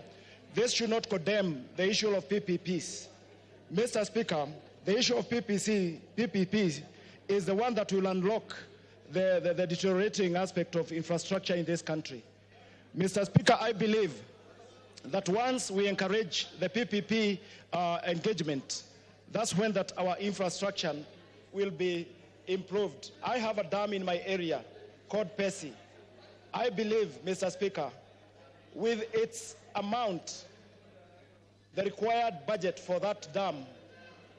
S: this should not condemn the issue of PPPs. Mr. Speaker, the issue of PPPs is the one that will unlock the deteriorating aspect of infrastructure in this country. Mr. Speaker, I believe that once we encourage the PPP engagement, that's when that our infrastructure will be improved. I have a dam in my area called Pesi. I believe, Mr. Speaker, with its amount, the required budget for that dam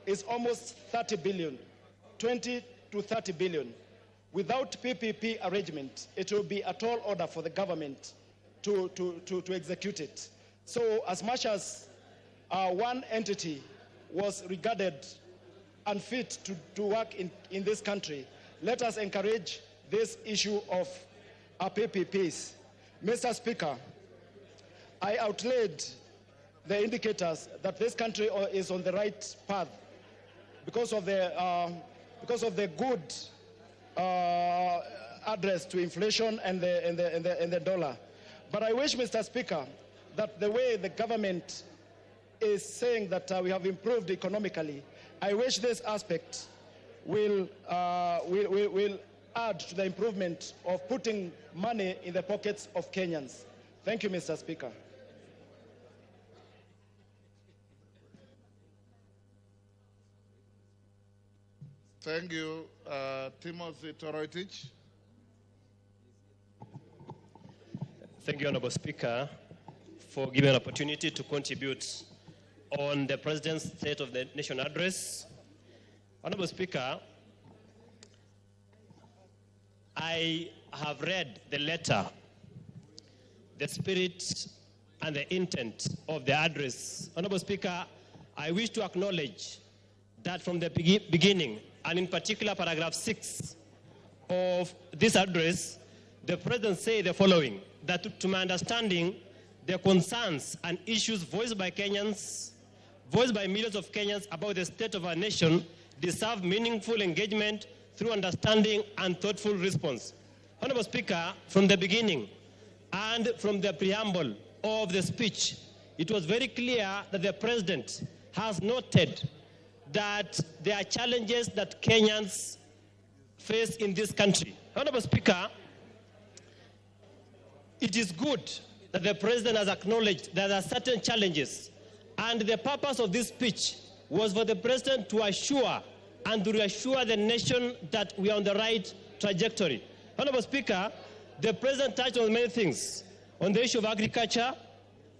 S: is almost 30 billion, 20 to 30 billion. Without PPP arrangement, it will be a tall order for the government to execute it. So as much as one entity was regarded unfit to work in this country, let us encourage this issue of PPPs. Mr. Speaker, I outlaid the indicators that this country is on the right path because of the good address to inflation and the dollar. But I wish, Mr. Speaker, that the way the government is saying that we have improved economically, I wish this aspect will add to the improvement of putting money in the pockets of Kenyans. Thank you, Mr. Speaker.
B: Thank you. Timothy Toroitich.
T: Thank you, Honorable Speaker, for giving an opportunity to contribute on the President's State of the Nation address. Honorable Speaker, I have read the letter, the spirit and the intent of the address. Honorable Speaker, I wish to acknowledge that from the beginning, and in particular paragraph 6 of this address, the President said the following, that to my understanding, the concerns and issues voiced by Kenyans, voiced by millions of Kenyans about the state of our nation deserve meaningful engagement through understanding and thoughtful response. Honorable Speaker, from the beginning and from the preamble of the speech, it was very clear that the President has noted that there are challenges that Kenyans face in this country. Honorable Speaker, it is good that the President has acknowledged that there are certain challenges, and the purpose of this speech was for the President to assure and to reassure the nation that we are on the right trajectory. Honorable Speaker, the President touched on many things, on the issue of agriculture,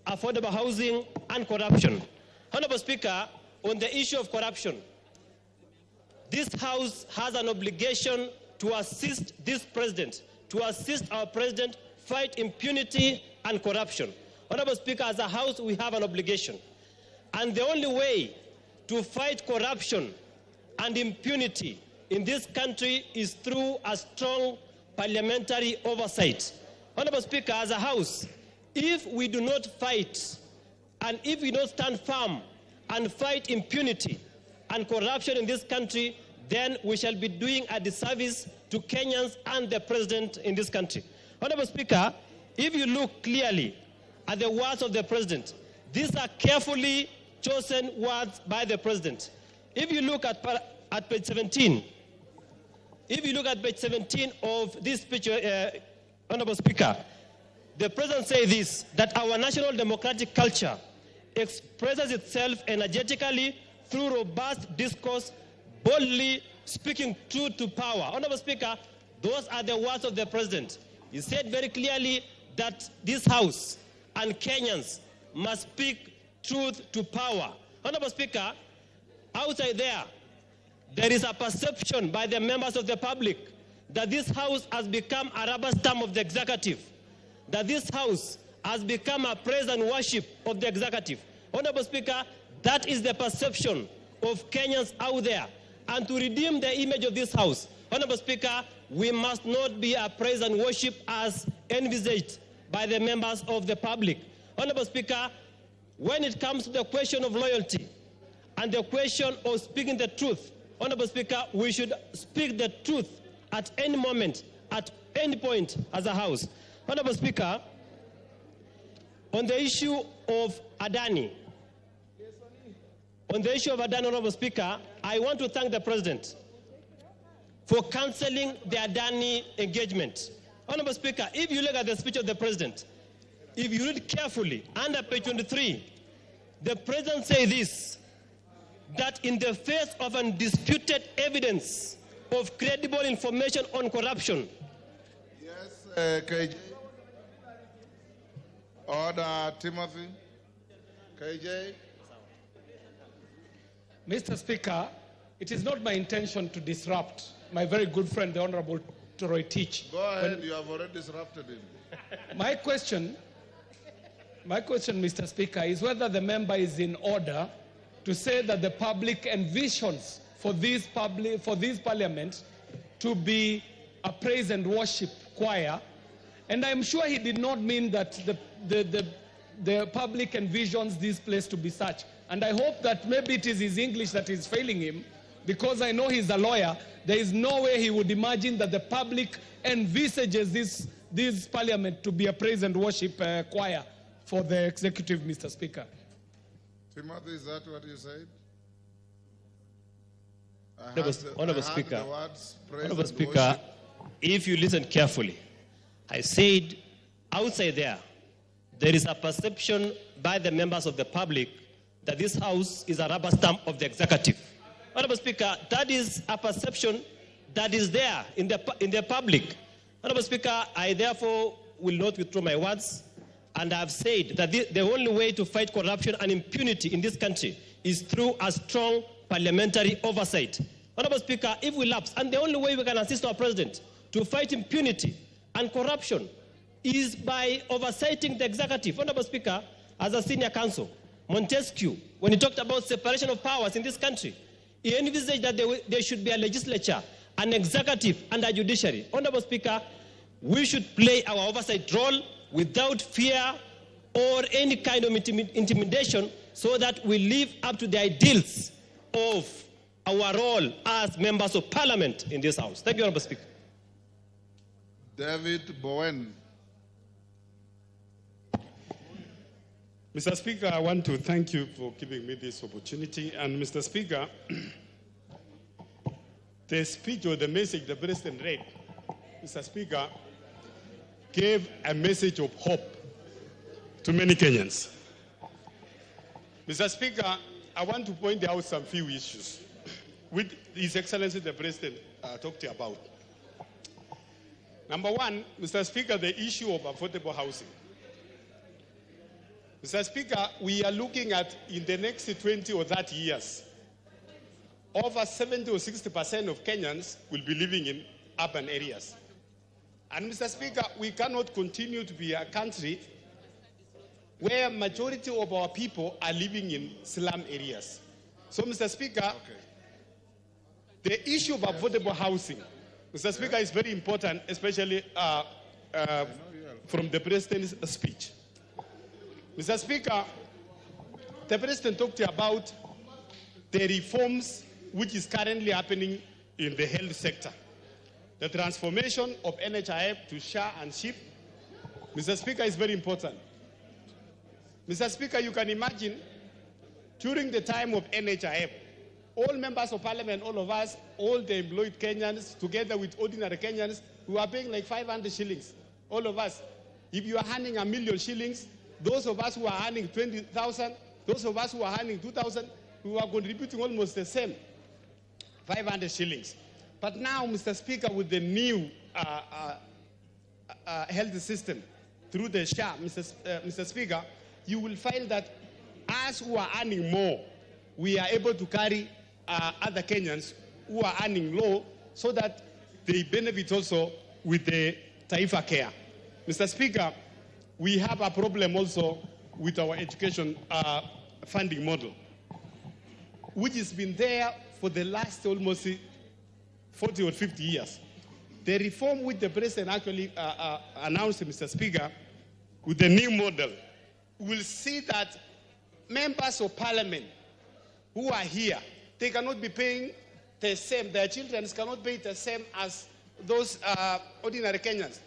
T: affordable housing, and corruption. Honorable Speaker, on the issue of corruption, this House has an obligation to assist this President, to assist our President fight impunity and corruption. Honorable Speaker, as a House, we have an obligation. And the only way to fight corruption and impunity in this country is through a strong parliamentary oversight. Honorable Speaker, as a House, if we do not fight and if we don't stand firm and fight impunity and corruption in this country, then we shall be doing a disservice to Kenyans and the President in this country. Honorable Speaker, if you look clearly at the words of the President, these are carefully chosen words by the President. If you look at page 17, of this speech, Honorable Speaker, the President says this, that our national democratic culture expresses itself energetically through robust discourse, boldly speaking truth to power. Honorable Speaker, those are the words of the President. He said very clearly that this House and Kenyans must speak truth to power. Honorable Speaker, outside there is a perception by the members of the public that this House has become a rubber stamp of the executive, that this House has become a praise and worship of the executive. Honorable Speaker, that is the perception of Kenyans out there. And to redeem the image of this House, Honorable Speaker, we must not be a praise and worship as envisaged by the members of the public. Honorable Speaker, when it comes to the question of loyalty and the question of speaking the truth, Honorable Speaker, we should speak the truth at any moment, at any point as a House. Honorable Speaker, on the issue of Adani, Honorable Speaker, I want to thank the President for cancelling the Adani engagement. Honorable Speaker, if you look at the speech of the President, if you read carefully, under page 23, the President says this, that in the face of undisputed evidence of credible information on corruption.
B: Yes, KJ. Order, Timothy. KJ.
U: Mr. Speaker, it is not my intention to disrupt my very good friend, the Honorable Toroitich.
B: Go ahead, you have already disrupted him.
U: My question, Mr. Speaker, is whether the member is in order to say that the public envisions for this parliament to be a praise and worship choir. And I'm sure he did not mean that the public envisions this place to be such. And I hope that maybe it is his English that is failing him, because I know he's a lawyer. There is no way he would imagine that the public envisages this parliament to be a praise and worship choir for the executive, Mr. Speaker.
B: Timothy, is that what you said?
T: Honorable Speaker, if you listen carefully, I said outside there is a perception by the members of the public that this House is a rubber stamp of the executive. Honorable Speaker, that is a perception that is there in the public. Honorable Speaker, I therefore will not withdraw my words, and I have said that the only way to fight corruption and impunity in this country is through a strong parliamentary oversight. Honorable Speaker, if we lapse, and the only way we can assist our president to fight impunity and corruption is by oversighting the executive. Honorable Speaker, as a senior counsel, Montesquieu, when he talked about separation of powers in this country, he envisaged that there should be a legislature, an executive, and a judiciary. Honorable Speaker, we should play our oversight role without fear or any kind of intimidation, so that we live up to the ideals of our role as members of parliament in this house. Thank you, Honorable Speaker.
B: David Bowen.
A: Mr. Speaker, I want to thank you for giving me this opportunity. And Mr. Speaker, the speech or the message the President read, Mr. Speaker, gave a message of hope to many Kenyans. Mr. Speaker, I want to point out some few issues which His Excellency the President talked about. Number one, Mr. Speaker, the issue of affordable housing. Mr. Speaker, we are looking at, in the next 20 or 30 years, over 70 or 60% of Kenyans will be living in urban areas. And Mr. Speaker, we cannot continue to be a country where majority of our people are living in slum areas. So, Mr. Speaker, the issue of affordable housing, Mr. Speaker, is very important, especially from the President's speech. Mr. Speaker, the President talked about the reforms which is currently happening in the health sector. The transformation of NHIF to SHA and SHIP, Mr. Speaker, is very important. Mr. Speaker, you can imagine, during the time of NHIF, all members of parliament, all of us, all the employed Kenyans, together with ordinary Kenyans, who are paying like 500 shillings, all of us. If you are earning 1 million shillings, those of us who are earning 20,000, those of us who are earning 2,000, we are contributing almost the same, 500 shillings. But now, Mr. Speaker, with the new health system, through the SHA, Mr. Speaker, you will find that us who are earning more, we are able to carry other Kenyans who are earning low, so that they benefit also with the Taifa Care. Mr. Speaker, we have a problem also with our education funding model, which has been there for the last almost 40 or 50 years. The reform which the President actually announced, Mr. Speaker, with the new model, will see that members of parliament who are here, they cannot be paying the same, their children cannot pay the same as those ordinary Kenyans.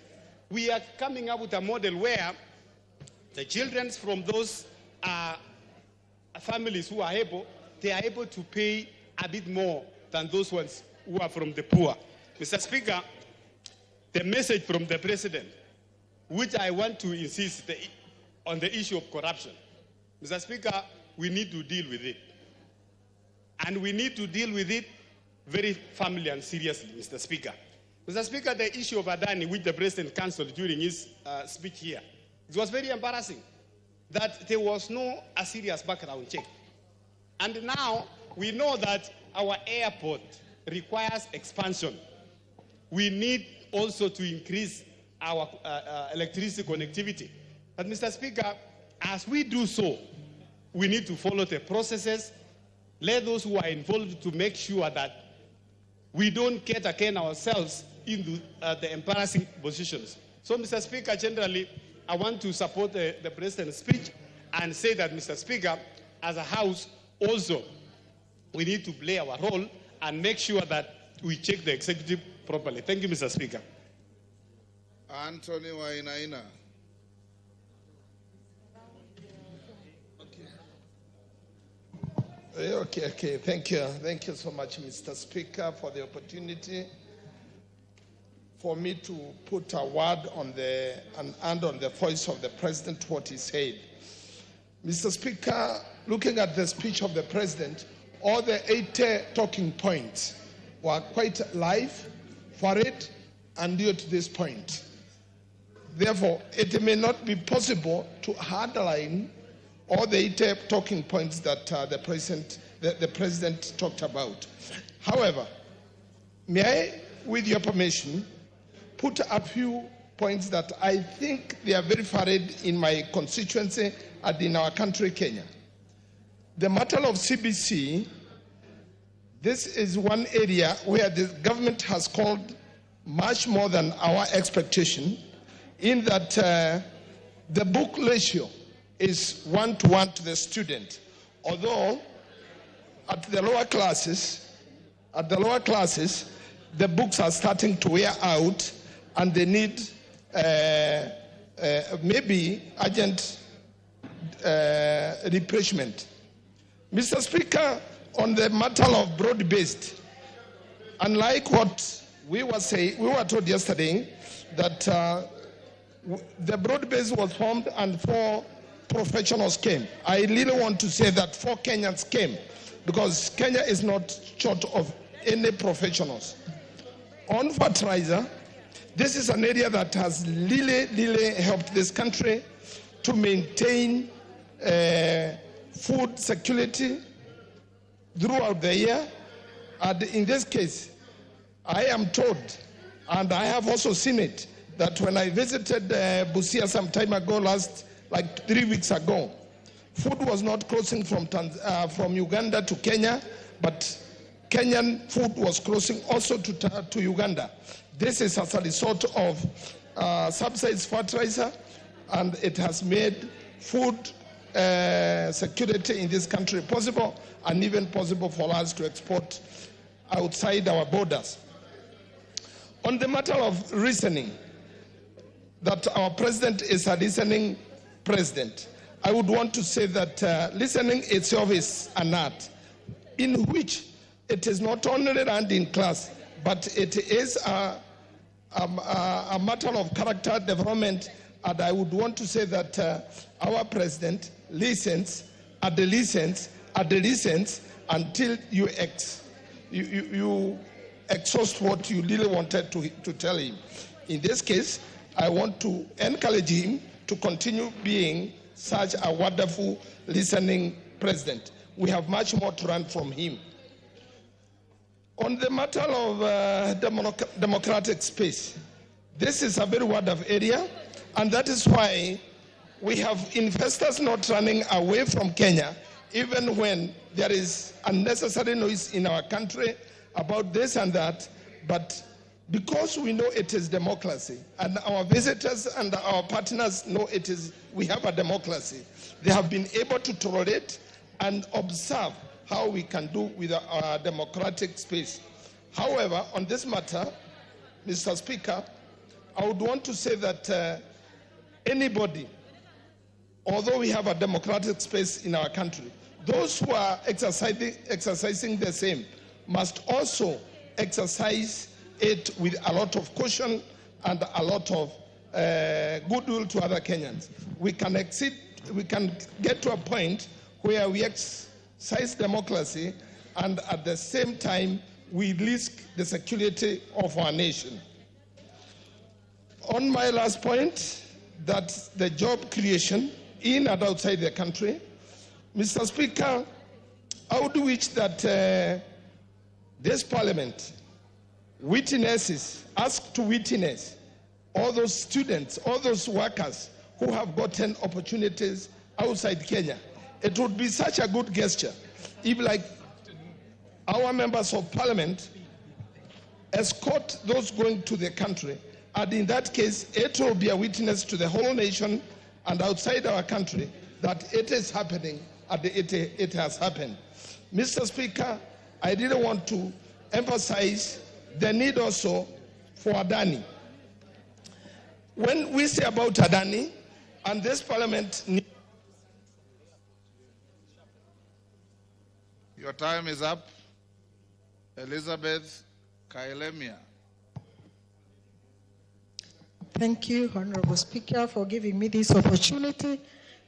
A: We are coming up with a model where the children from those families who are able, they are able to pay a bit more than those ones who are from the poor. Mr. Speaker, the message from the President, which I want to insist on the issue of corruption. Mr. Speaker, we need to deal with it. And we need to deal with it very firmly and seriously, Mr. Speaker. Mr. Speaker, the issue of Adani, which the President cancelled during his speech here, it was very embarrassing that there was no a serious background check. And now we know that our airport requires expansion. We need also to increase our electricity connectivity. But Mr. Speaker, as we do so, we need to follow the processes. Let those who are involved to make sure that we don't get again ourselves into the embarrassing positions. So, Mr. Speaker, generally, I want to support the President's speech and say that, Mr. Speaker, as a House, also, we need to play our role and make sure that we check the executive properly. Thank you, Mr. Speaker.
B: Anthony Wainaina.
V: Okay. Thank you. Thank you so much, Mr. Speaker, for the opportunity for me to put a word on on the voice of the President, what he said. Mr. Speaker, looking at the speech of the President, all the 80 talking points were quite live, valid, and due to this point. Therefore, it may not be possible to hardline all the 80 talking points that the president talked about. However, may I, with your permission, put a few points that I think they are very valid in my constituency and in our country, Kenya. The matter of CBC, this is one area where the government has called much more than our expectation, in that the book ratio is 1-to-1 to the student. Although at the lower classes, the books are starting to wear out and they need maybe urgent replacement. Mr. Speaker, on the matter of broad-based, unlike what we were told yesterday that the broad-based was formed and 4 professionals came. I really want to say that 4 Kenyans came, because Kenya is not short of any professionals. On fertilizer, this is an area that has really helped this country to maintain food security throughout the year. And in this case, I am told, and I have also seen it, that when I visited Busia some time ago, like 3 weeks ago, food was not crossing from Uganda to Kenya, but Kenyan food was crossing also to Uganda. This is as a result of subsidized fertilizer, and it has made food security in this country possible, and even possible for us to export outside our borders. On the matter of reasoning, that our president is a listening president, I would want to say that listening itself is an art in which it is not only learned in class, but it is a matter of character development. And I would want to say that our president listens until you exhaust what you really wanted to tell him. In this case, I want to encourage him to continue being such a wonderful listening president. We have much more to learn from him. On the matter of democratic space, this is a very wonderful area, and that is why we have investors not running away from Kenya, even when there is unnecessary noise in our country about this and that. But because we know it is democracy, and our visitors and our partners know we have a democracy, they have been able to tolerate and observe how we can do with our democratic space. However, on this matter, Mr. Speaker, I would want to say that anybody, although we have a democratic space in our country, those who are exercising the same must also exercise it with a lot of caution and a lot of goodwill to other Kenyans. We can get to a point where we exercise democracy and at the same time we risk the security of our nation. On my last point, that's the job creation in and outside the country. Mr. Speaker, I would wish that this parliament asked to witness all those students, all those workers who have gotten opportunities outside Kenya. It would be such a good gesture if, like our members of parliament, escort those going to the country, and in that case, it will be a witness to the whole nation and outside our country that it is happening and it has happened. Mr. Speaker, I really want to emphasize the need also for Adani. When we say about Adani, and this parliament needs...
B: Your time is up. Elizabeth Kailemia.
E: Thank you, Honorable Speaker, for giving me this opportunity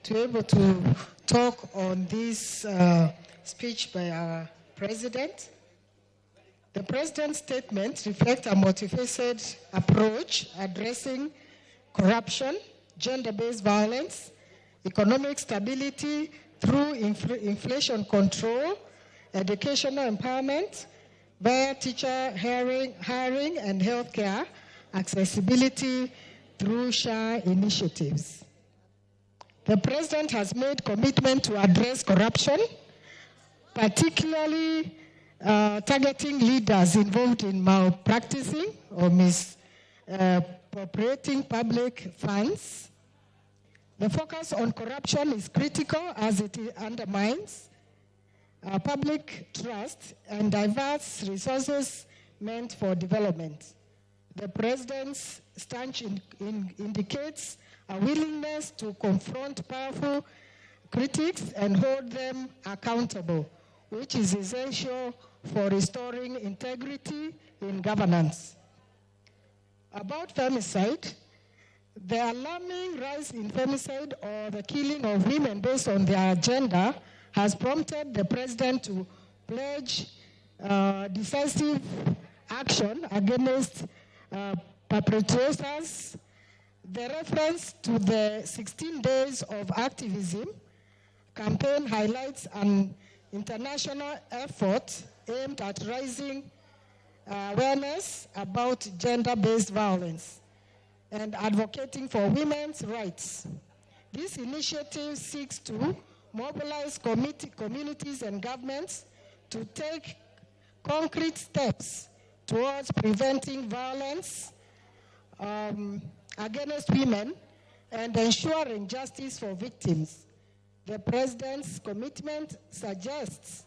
E: to be able to talk on this speech by our President. The President's statement reflects a multifaceted approach addressing corruption, gender-based violence, economic stability through inflation control, educational empowerment via teacher hiring and healthcare accessibility through SHA initiatives. The President has made commitment to address corruption, particularly targeting leaders involved in malpracticing or misappropriating public funds. The focus on corruption is critical as it undermines public trust and diverse resources meant for development. The President's stance indicates a willingness to confront powerful critics and hold them accountable, which is essential for restoring integrity in governance. About femicide, the alarming rise in femicide or the killing of women based on their gender has prompted the President to pledge decisive action against perpetrators. The reference to the 16 days of activism campaign highlights an international effort aimed at raising awareness about gender-based violence and advocating for women's rights. This initiative seeks to mobilize communities and governments to take concrete steps towards preventing violence against women and ensuring justice for victims. The President's commitment suggests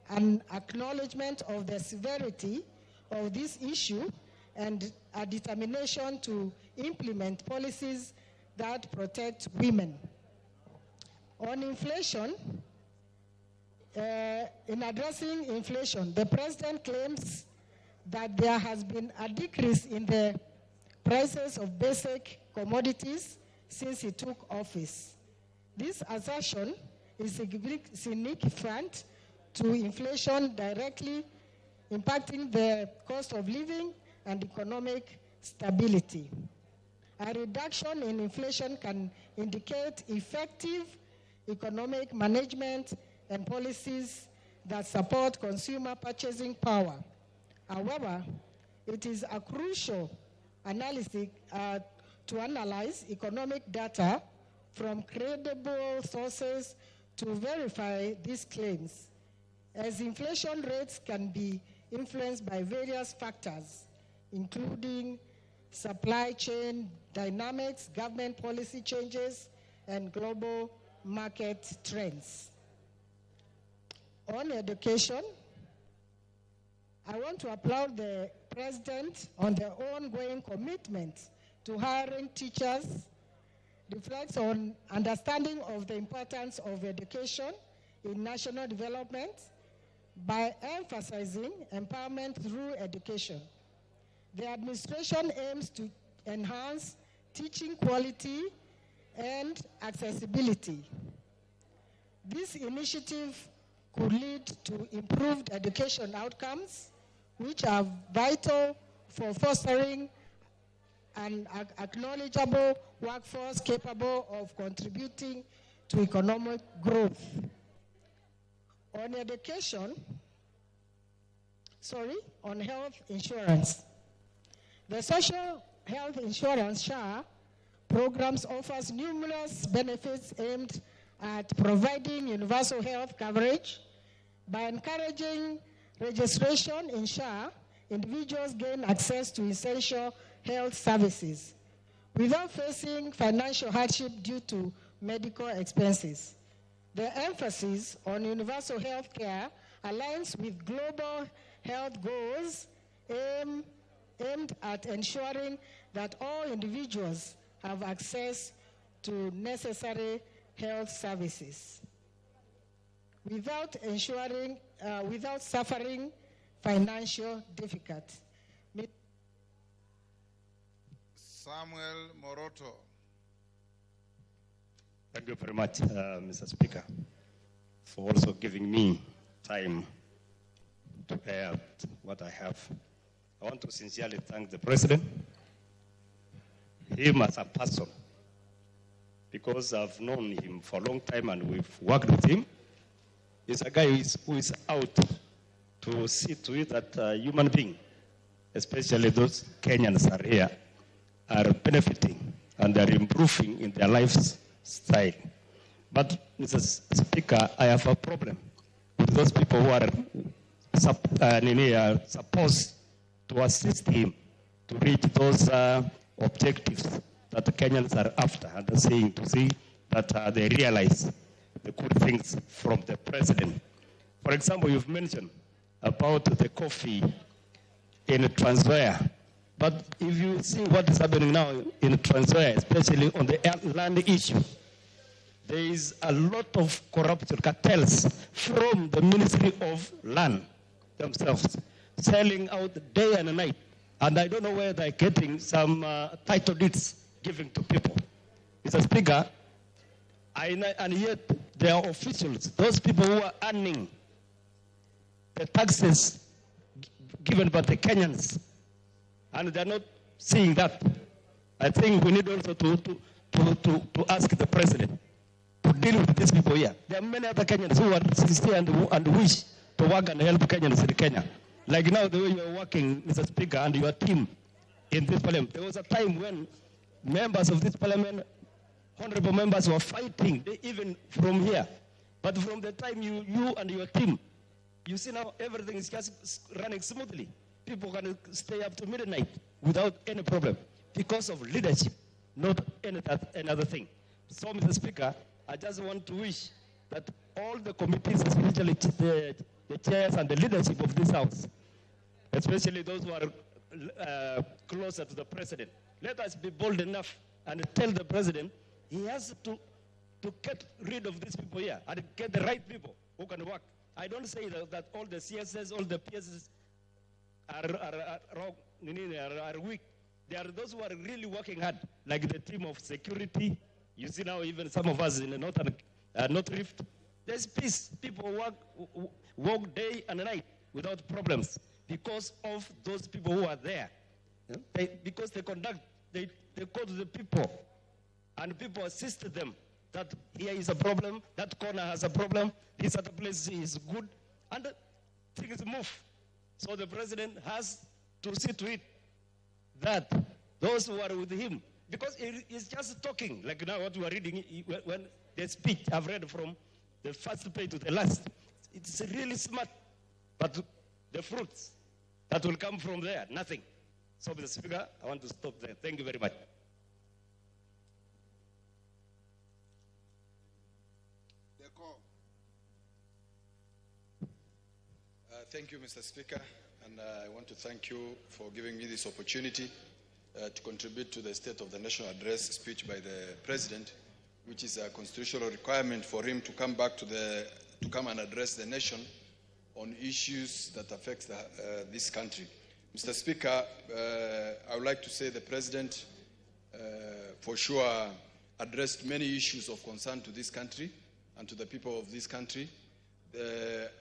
E: an acknowledgement of the severity of this issue and a determination to implement policies that protect women. On inflation, in addressing inflation, the President claims that there has been a decrease in the prices of basic commodities since he took office. This assertion is significant to inflation directly impacting the cost of living and economic stability. A reduction in inflation can indicate effective economic management and policies that support consumer purchasing power. However, it is a crucial analysis to analyze economic data from credible sources to verify these claims, as inflation rates can be influenced by various factors, including supply chain dynamics, government policy changes, and global market trends. On education, I want to applaud the President on the ongoing commitment to hiring teachers, reflects on understanding of the importance of education in national development by emphasizing empowerment through education. The administration aims to enhance teaching quality and accessibility. This initiative could lead to improved education outcomes, which are vital for fostering an acknowledgeable workforce capable of contributing to economic growth. On health insurance. The social health insurance SHA programs offers numerous benefits aimed at providing universal health coverage. By encouraging registration in SHA, individuals gain access to essential health services without facing financial hardship due to medical expenses. The emphasis on universal health care aligns with global health goals aimed at ensuring that all individuals have access to necessary health services without suffering financial difficulty.
B: Samuel Moroto.
G: Thank you very much, Mr. Speaker, for also giving me time what I have. I want to sincerely thank the President, him as a person, because I've known him for a long time and we've worked with him. He's a guy who is out to see to it that human beings, especially those Kenyans are here, are benefiting and they're improving in their lifestyle. But, Mr. Speaker, I have a problem with those people who are supposed to assist him to reach those objectives that the Kenyans are after, and they're saying to see that they realize the good things from the President. For example, you've mentioned about the coffee in Trans Nzoia. But if you see what is happening now in Trans Nzoia, especially on the land issue, there is a lot of corruption cartels from the Ministry of Land themselves, selling out day and night. And I don't know where they're getting some title deeds given to people. Mr. Speaker, and yet there are officials, those people who are earning the taxes given by the Kenyans, and they're not seeing that. I think we need also to ask the President to deal with these people here. There are many other Kenyans who are sincere and wish to work and help Kenyans in Kenya. Like now, the way you are working, Mr. Speaker, and your team in this parliament. There was a time when members of this parliament, honorable members, were fighting, even from here. But from the time you and your team, you see now everything is just running smoothly. People can stay up to midnight without any problem because of leadership, not another thing. So, Mr. Speaker, I just want to wish that all the committees, especially the chairs and the leadership of this House, especially those who are closer to the President, let us be bold enough and tell the President he has to get rid of these people here and get the right people who can work. I don't say that all the CSS, all the PSS are weak. There are those who are really working hard, like the team of security. You see now even some of us in the North Rift. There's peace. People work day and night without problems because of those people who are there. Because they go to the people and people assist them. That here is a problem, that corner has a problem, this other place is good, and things move. So the President has to see to it that those who are with him, because he's just talking, like now what we are reading, when the speech I've read from the first page to the last, it's really smart, but the fruits that will come from there, nothing. So, Mr. Speaker, I want to stop there. Thank you very much.
I: Thank you, Mr. Speaker, and I want to thank you for giving me this opportunity to contribute to the State of the Nation Address speech by the President, which is a constitutional requirement for him to come back to come and address the nation on issues that affect this country. Mr. Speaker, I would like to say the President for sure addressed many issues of concern to this country and to the people of this country.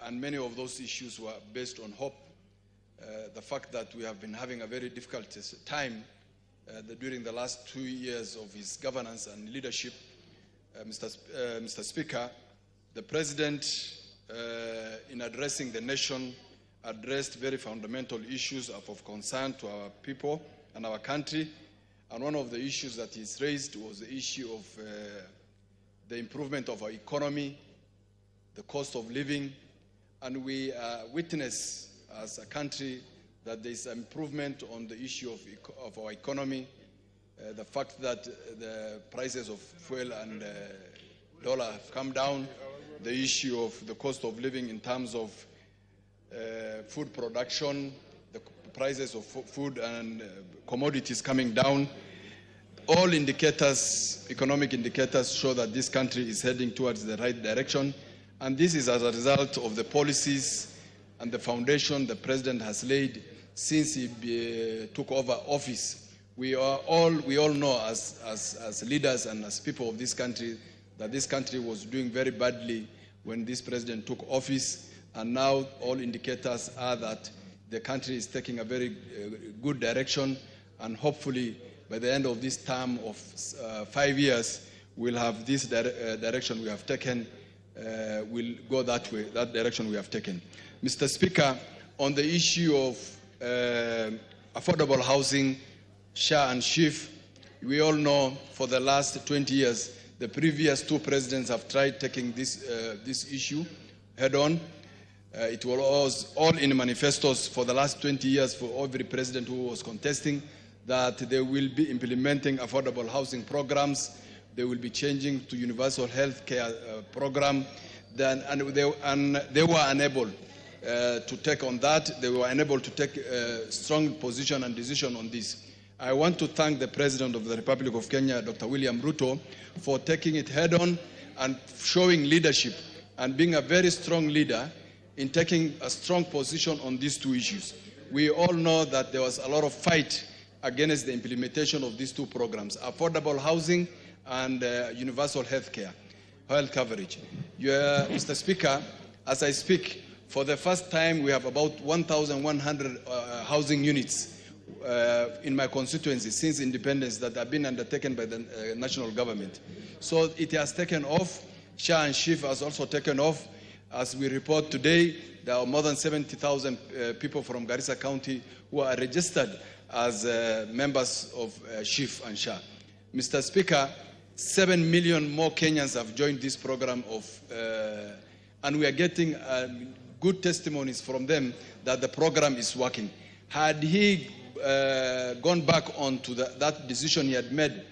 I: And many of those issues were based on hope. The fact that we have been having a very difficult time during the last 2 years of his governance and leadership, Mr. Speaker, the President, in addressing the nation, addressed very fundamental issues of concern to our people and our country. And one of the issues that he's raised was the issue of the improvement of our economy, the cost of living, and we witness as a country that there is improvement on the issue of our economy. The fact that the prices of fuel and dollar have come down, the issue of the cost of living in terms of food production, the prices of food and commodities coming down. All indicators, economic indicators, show that this country is heading towards the right direction. And this is as a result of the policies and the foundation the President has laid since he took over office. We all know as leaders and as people of this country that this country was doing very badly when this President took office. And now all indicators are that the country is taking a very good direction, and hopefully by the end of this term of 5 years, we'll have this direction we have taken, will go that way, that direction we have taken. Mr. Speaker, on the issue of affordable housing, SHA and SHIF, we all know for the last 20 years, the previous two presidents have tried taking this issue head on. It was all in manifestos for the last 20 years for every president who was contesting that they will be implementing affordable housing programs. They will be changing to universal health care program. And they were unable to take on that. They were unable to take a strong position and decision on this. I want to thank the President of the Republic of Kenya, Dr. William Ruto, for taking it head on and showing leadership and being a very strong leader in taking a strong position on these two issues. We all know that there was a lot of fight against the implementation of these two programs, affordable housing and universal health coverage. Mr. Speaker, as I speak, for the first time we have about 1,100 housing units in my constituency since independence that have been undertaken by the national government. So it has taken off. SHA and SHIF has also taken off. As we report today, there are more than 70,000 people from Garissa County who are registered as members of SHIF and SHA. Mr. Speaker, 7 million more Kenyans have joined this program and we are getting good testimonies from them that the program is working. Had he gone back on to that decision he had made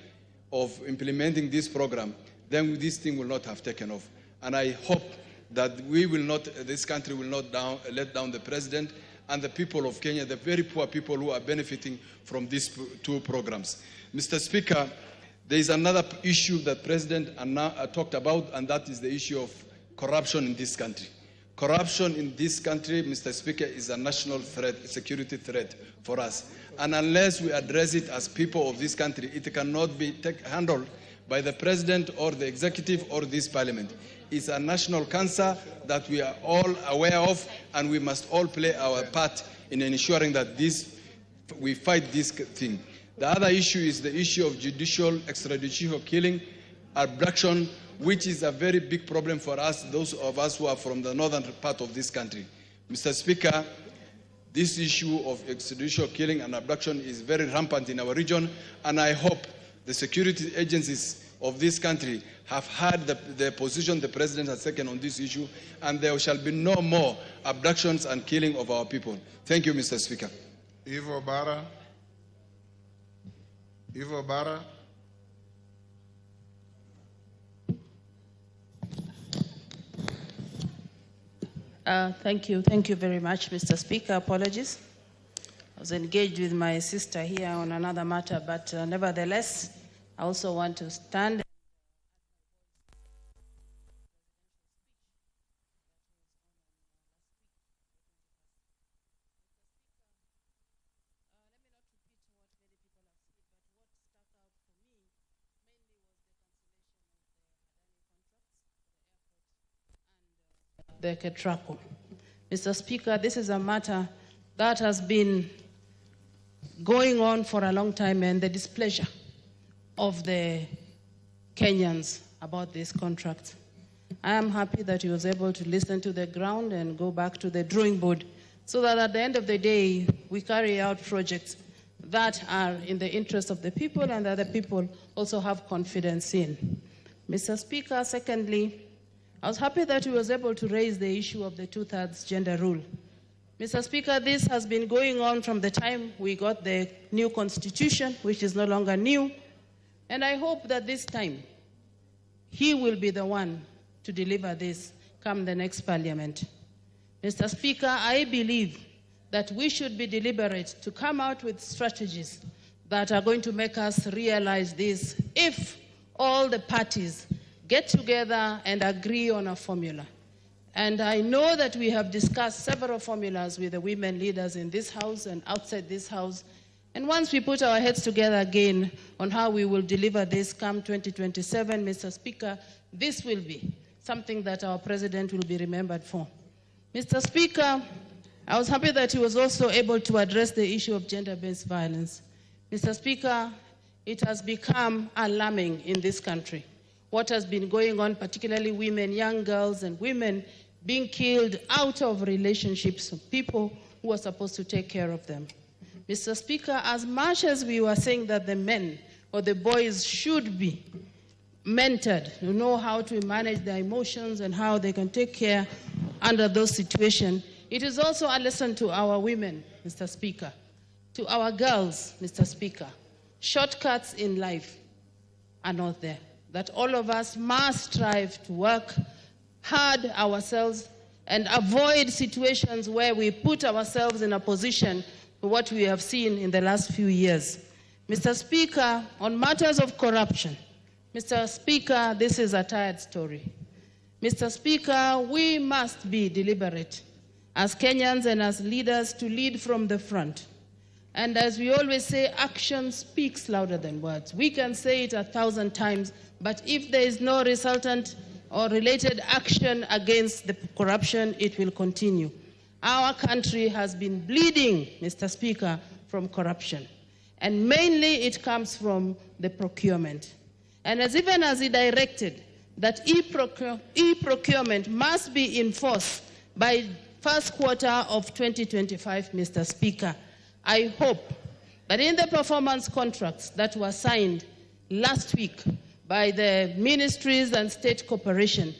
I: of implementing this program, then this thing will not have taken off. And I hope that we will not, this country will not let down the president and the people of Kenya, the very poor people who are benefiting from these two programs. Mr. Speaker, there is another issue that President talked about, and that is the issue of corruption in this country. Corruption in this country, Mr. Speaker, is a national threat, a security threat for us. And unless we address it as people of this country, it cannot be handled by the president or the executive or this parliament. It's a national cancer that we are all aware of, and we must all play our part in ensuring that we fight this thing. The other issue is the issue of extrajudicial killing, abduction, which is a very big problem for us, those of us who are from the northern part of this country. Mr. Speaker, this issue of extrajudicial killing and abduction is very rampant in our region, and I hope the security agencies of this country have heard the position the president has taken on this issue, and there shall be no more abductions and killing of our people. Thank you, Mr. Speaker.
B: Ivo Bara. Ivo Bara.
F: Thank you very much, Mr. Speaker. Apologies. I was engaged with my sister here on another matter, but nevertheless, I also want to stand. The Ketraco. Mr. Speaker, this is a matter that has been going on for a long time, and the displeasure of the Kenyans about this contract. I am happy that he was able to listen to the ground and go back to the drawing board so that at the end of the day, we carry out projects that are in the interest of the people and that the people also have confidence in. Mr. Speaker, secondly, I was happy that he was able to raise the issue of the 2/3 gender rule. Mr. Speaker, this has been going on from the time we got the new constitution, which is no longer new, and I hope that this time he will be the one to deliver this come the next parliament. Mr. Speaker, I believe that we should be deliberate to come out with strategies that are going to make us realize this if all the parties get together and agree on a formula. And I know that we have discussed several formulas with the women leaders in this house and outside this house. And once we put our heads together again on how we will deliver this come 2027, Mr. Speaker, this will be something that our president will be remembered for. Mr. Speaker, I was happy that he was also able to address the issue of gender-based violence. Mr. Speaker, it has become alarming in this country. What has been going on, particularly women, young girls and women being killed out of relationships with people who are supposed to take care of them. Mr. Speaker, as much as we were saying that the men or the boys should be mentored to know how to manage their emotions and how they can take care under those situations, it is also a lesson to our women, Mr. Speaker, to our girls, Mr. Speaker. Shortcuts in life are not there. That all of us must strive to work hard ourselves and avoid situations where we put ourselves in a position for what we have seen in the last few years. Mr. Speaker, on matters of corruption, Mr. Speaker, this is a tired story. Mr. Speaker, we must be deliberate as Kenyans and as leaders to lead from the front. And as we always say, action speaks louder than words. We can say it 1,000 times, but if there is no resultant or related action against the corruption, it will continue. Our country has been bleeding, Mr. Speaker, from corruption. And mainly it comes from the procurement. And even as he directed that e-procurement must be enforced by first quarter of 2025, Mr. Speaker, I hope that in the performance contracts that were signed last week by the ministries and state corporation,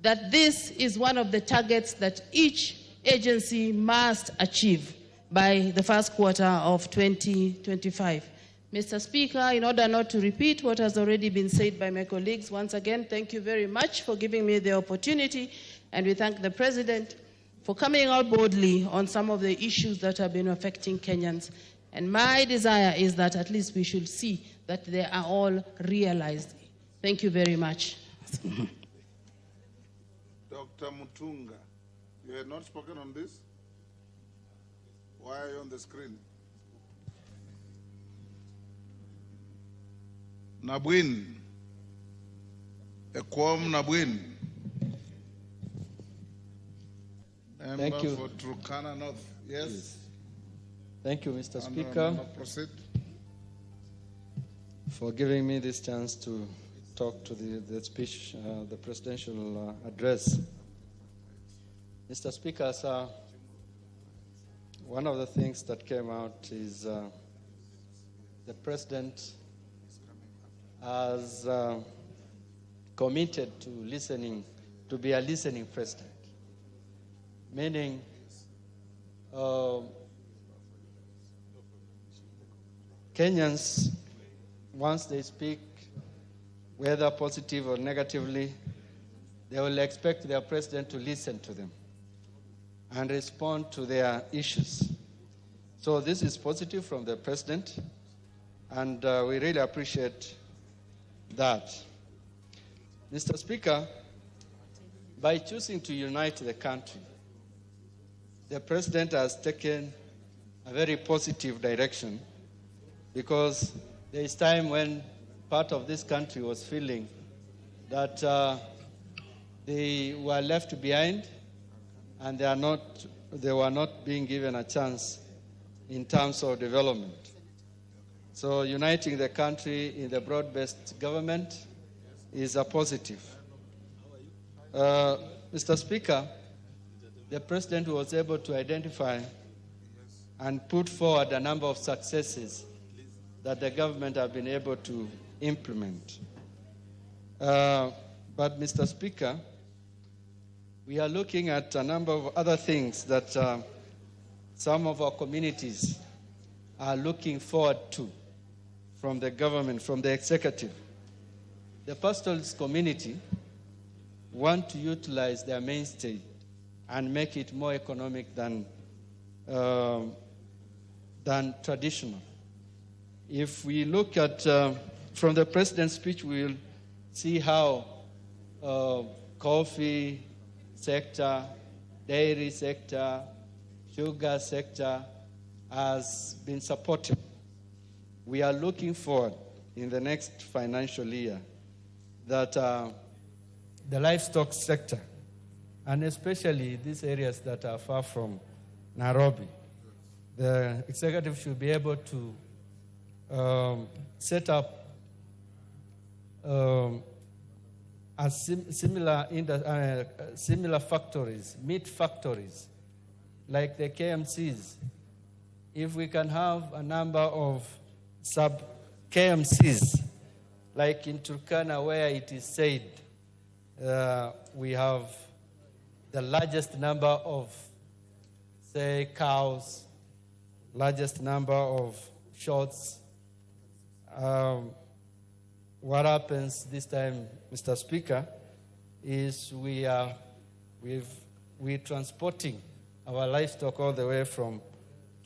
F: that this is one of the targets that each agency must achieve by the first quarter of 2025. Mr. Speaker, in order not to repeat what has already been said by my colleagues, once again, thank you very much for giving me the opportunity, and we thank the President for coming out boldly on some of the issues that have been affecting Kenyans. And my desire is that at least we should see that they are all realized. Thank you very much.
B: Dr. Mutunga, you had not spoken on this? Why are you on the screen? Nabwin. Ekwom Nabwin.
H: Thank you.
B: For Turkana North. Yes.
H: Thank you, Mr.
B: And,
H: Speaker,
B: proceed.
H: for giving me this chance to talk to the speech, the presidential address. Mr. Speaker, sir, one of the things that came out is the President has committed to listening, to be a listening president, meaning Kenyans, once they speak, whether positive or negatively, they will expect their president to listen to them and respond to their issues. So this is positive from the president, and we really appreciate that. Mr. Speaker, by choosing to unite the country, the president has taken a very positive direction, because there is time when part of this country was feeling that they were left behind and they were not being given a chance in terms of development. So uniting the country in the broad-based government is a positive. Mr. Speaker, the president was able to identify and put forward a number of successes that the government have been able to implement. But Mr. Speaker, we are looking at a number of other things that some of our communities are looking forward to from the government, from the executive. The pastoralist community want to utilize their mainstay and make it more economic than traditional. If we look at, from the president's speech, we will see how coffee sector, dairy sector, sugar sector has been supported. We are looking forward in the next financial year that the livestock sector
K: and especially these areas that are far from Nairobi. The executive should be able to set up similar factories, meat factories, like the KMCs. If we can have a number of sub-KMCs, like in Turkana, where it is said we have the largest number of, say, cows, largest number of shots. What happens this time, Mr. Speaker, is we're transporting our livestock all the way from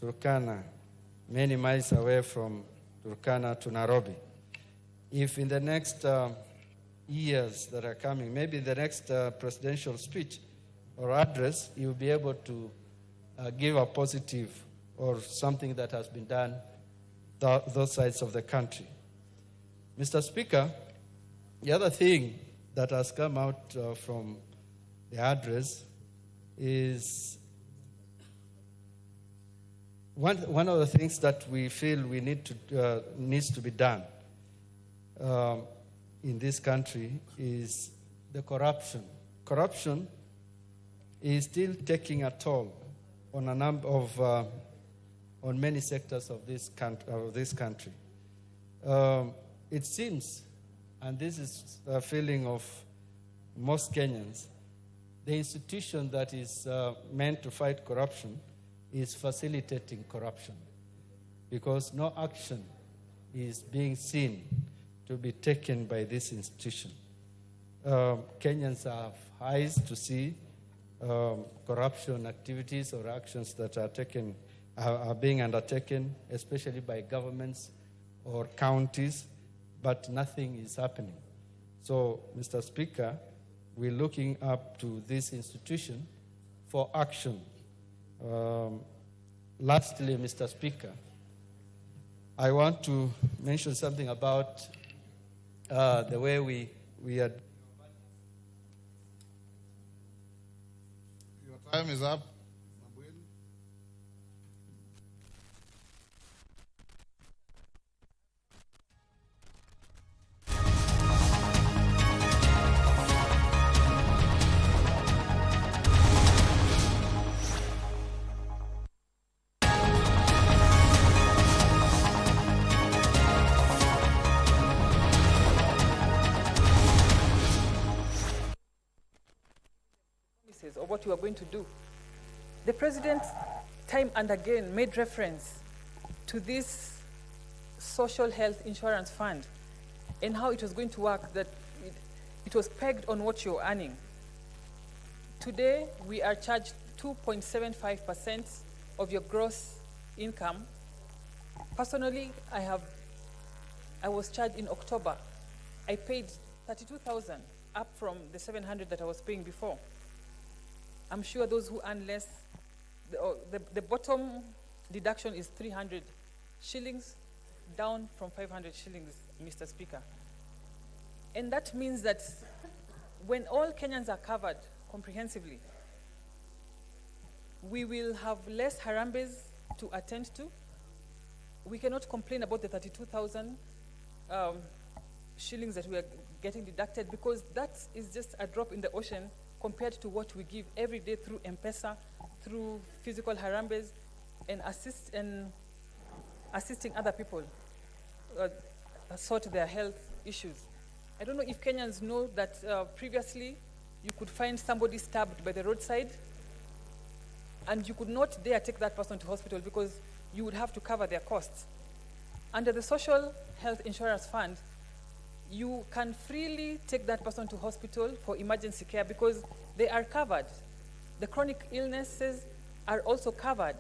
K: Turkana, many miles away from Turkana to Nairobi. If in the next years that are coming, maybe the next presidential speech or address, you'll be able to give a positive or something that has been done those sides of the country. Mr. Speaker, the other thing that has come out from the address is one of the things that we feel we needs to be done in this country is the corruption. Corruption is still taking a toll on a number of on many sectors of this country. It seems, and this is a feeling of most Kenyans, the institution that is meant to fight corruption is facilitating corruption, because no action is being seen to be taken by this institution. Kenyans have eyes to see corruption activities or actions that are being undertaken, especially by governments or counties, but nothing is happening. So, Mr. Speaker, we're looking up to this institution for action. Lastly, Mr. Speaker, I want to mention something about the way we are.
B: Your time is up.
L: Of what you are going to do. The president, time and again, made reference to this social health insurance fund and how it was going to work, that it was pegged on what you're earning. Today, we are charged 2.75% of your gross income. Personally, I was charged in October. I paid 32,000, up from the 700 that I was paying before. I'm sure those who earn less, the bottom deduction is 300 shillings, down from 500 shillings, Mr. Speaker. And that means that when all Kenyans are covered comprehensively, we will have less harambes to attend to. We cannot complain about the 32,000 shillings that we are getting deducted, because that is just a drop in the ocean compared to what we give every day through M-Pesa, through physical harambes, and assisting other people sort their health issues. I don't know if Kenyans know that previously you could find somebody stabbed by the roadside, and you could not dare take that person to hospital because you would have to cover their costs. Under the Social Health Insurance Fund, you can freely take that person to hospital for emergency care because they are covered. The chronic illnesses are also covered.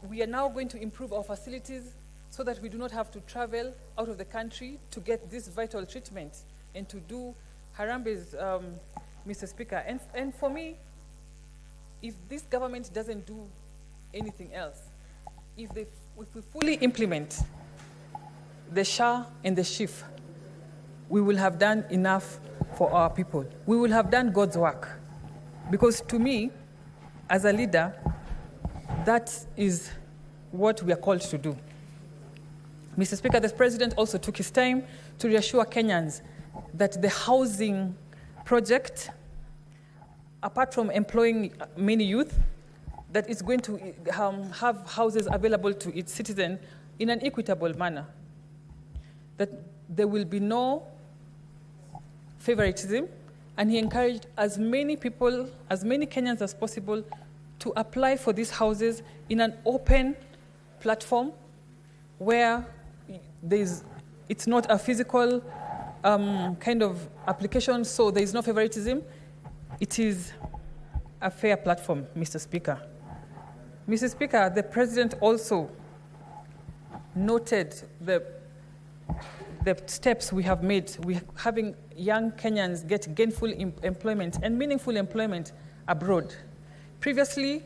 L: We are now going to improve our facilities so that we do not have to travel out of the country to get this vital treatment and to do harambes, Mr. Speaker. And for me, if this government doesn't do anything else, if we fully implement the SHA and the SHIF, we will have done enough for our people. We will have done God's work. Because to me, as a leader, that is what we are called to do. Mr. Speaker, the President also took his time to reassure Kenyans that the housing project, apart from employing many youth, that it's going to have houses available to its citizens in an equitable manner. That there will be no favoritism, and he encouraged as many people, as many Kenyans as possible to apply for these houses in an open platform where it's not a physical kind of application, so there is no favoritism. It is a fair platform, Mr. Speaker. Mr. Speaker, the President also noted the steps we have made. We having young Kenyans get gainful employment and meaningful employment abroad. Previously,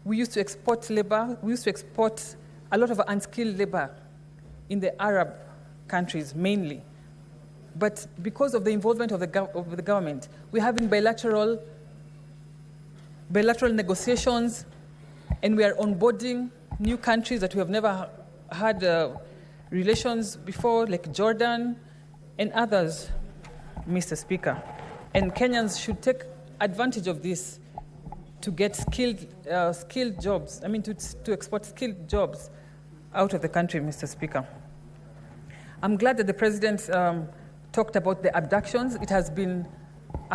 L: we used to export labor. We used to export a lot of unskilled labor in the Arab countries mainly. But because of the involvement of the government, we're having bilateral negotiations, and we are onboarding new countries that we have never had relations before, like Jordan and others, Mr. Speaker. And Kenyans should take advantage of this to get skilled jobs, to export skilled jobs out of the country, Mr. Speaker. I'm glad that the President talked about the abductions. It has been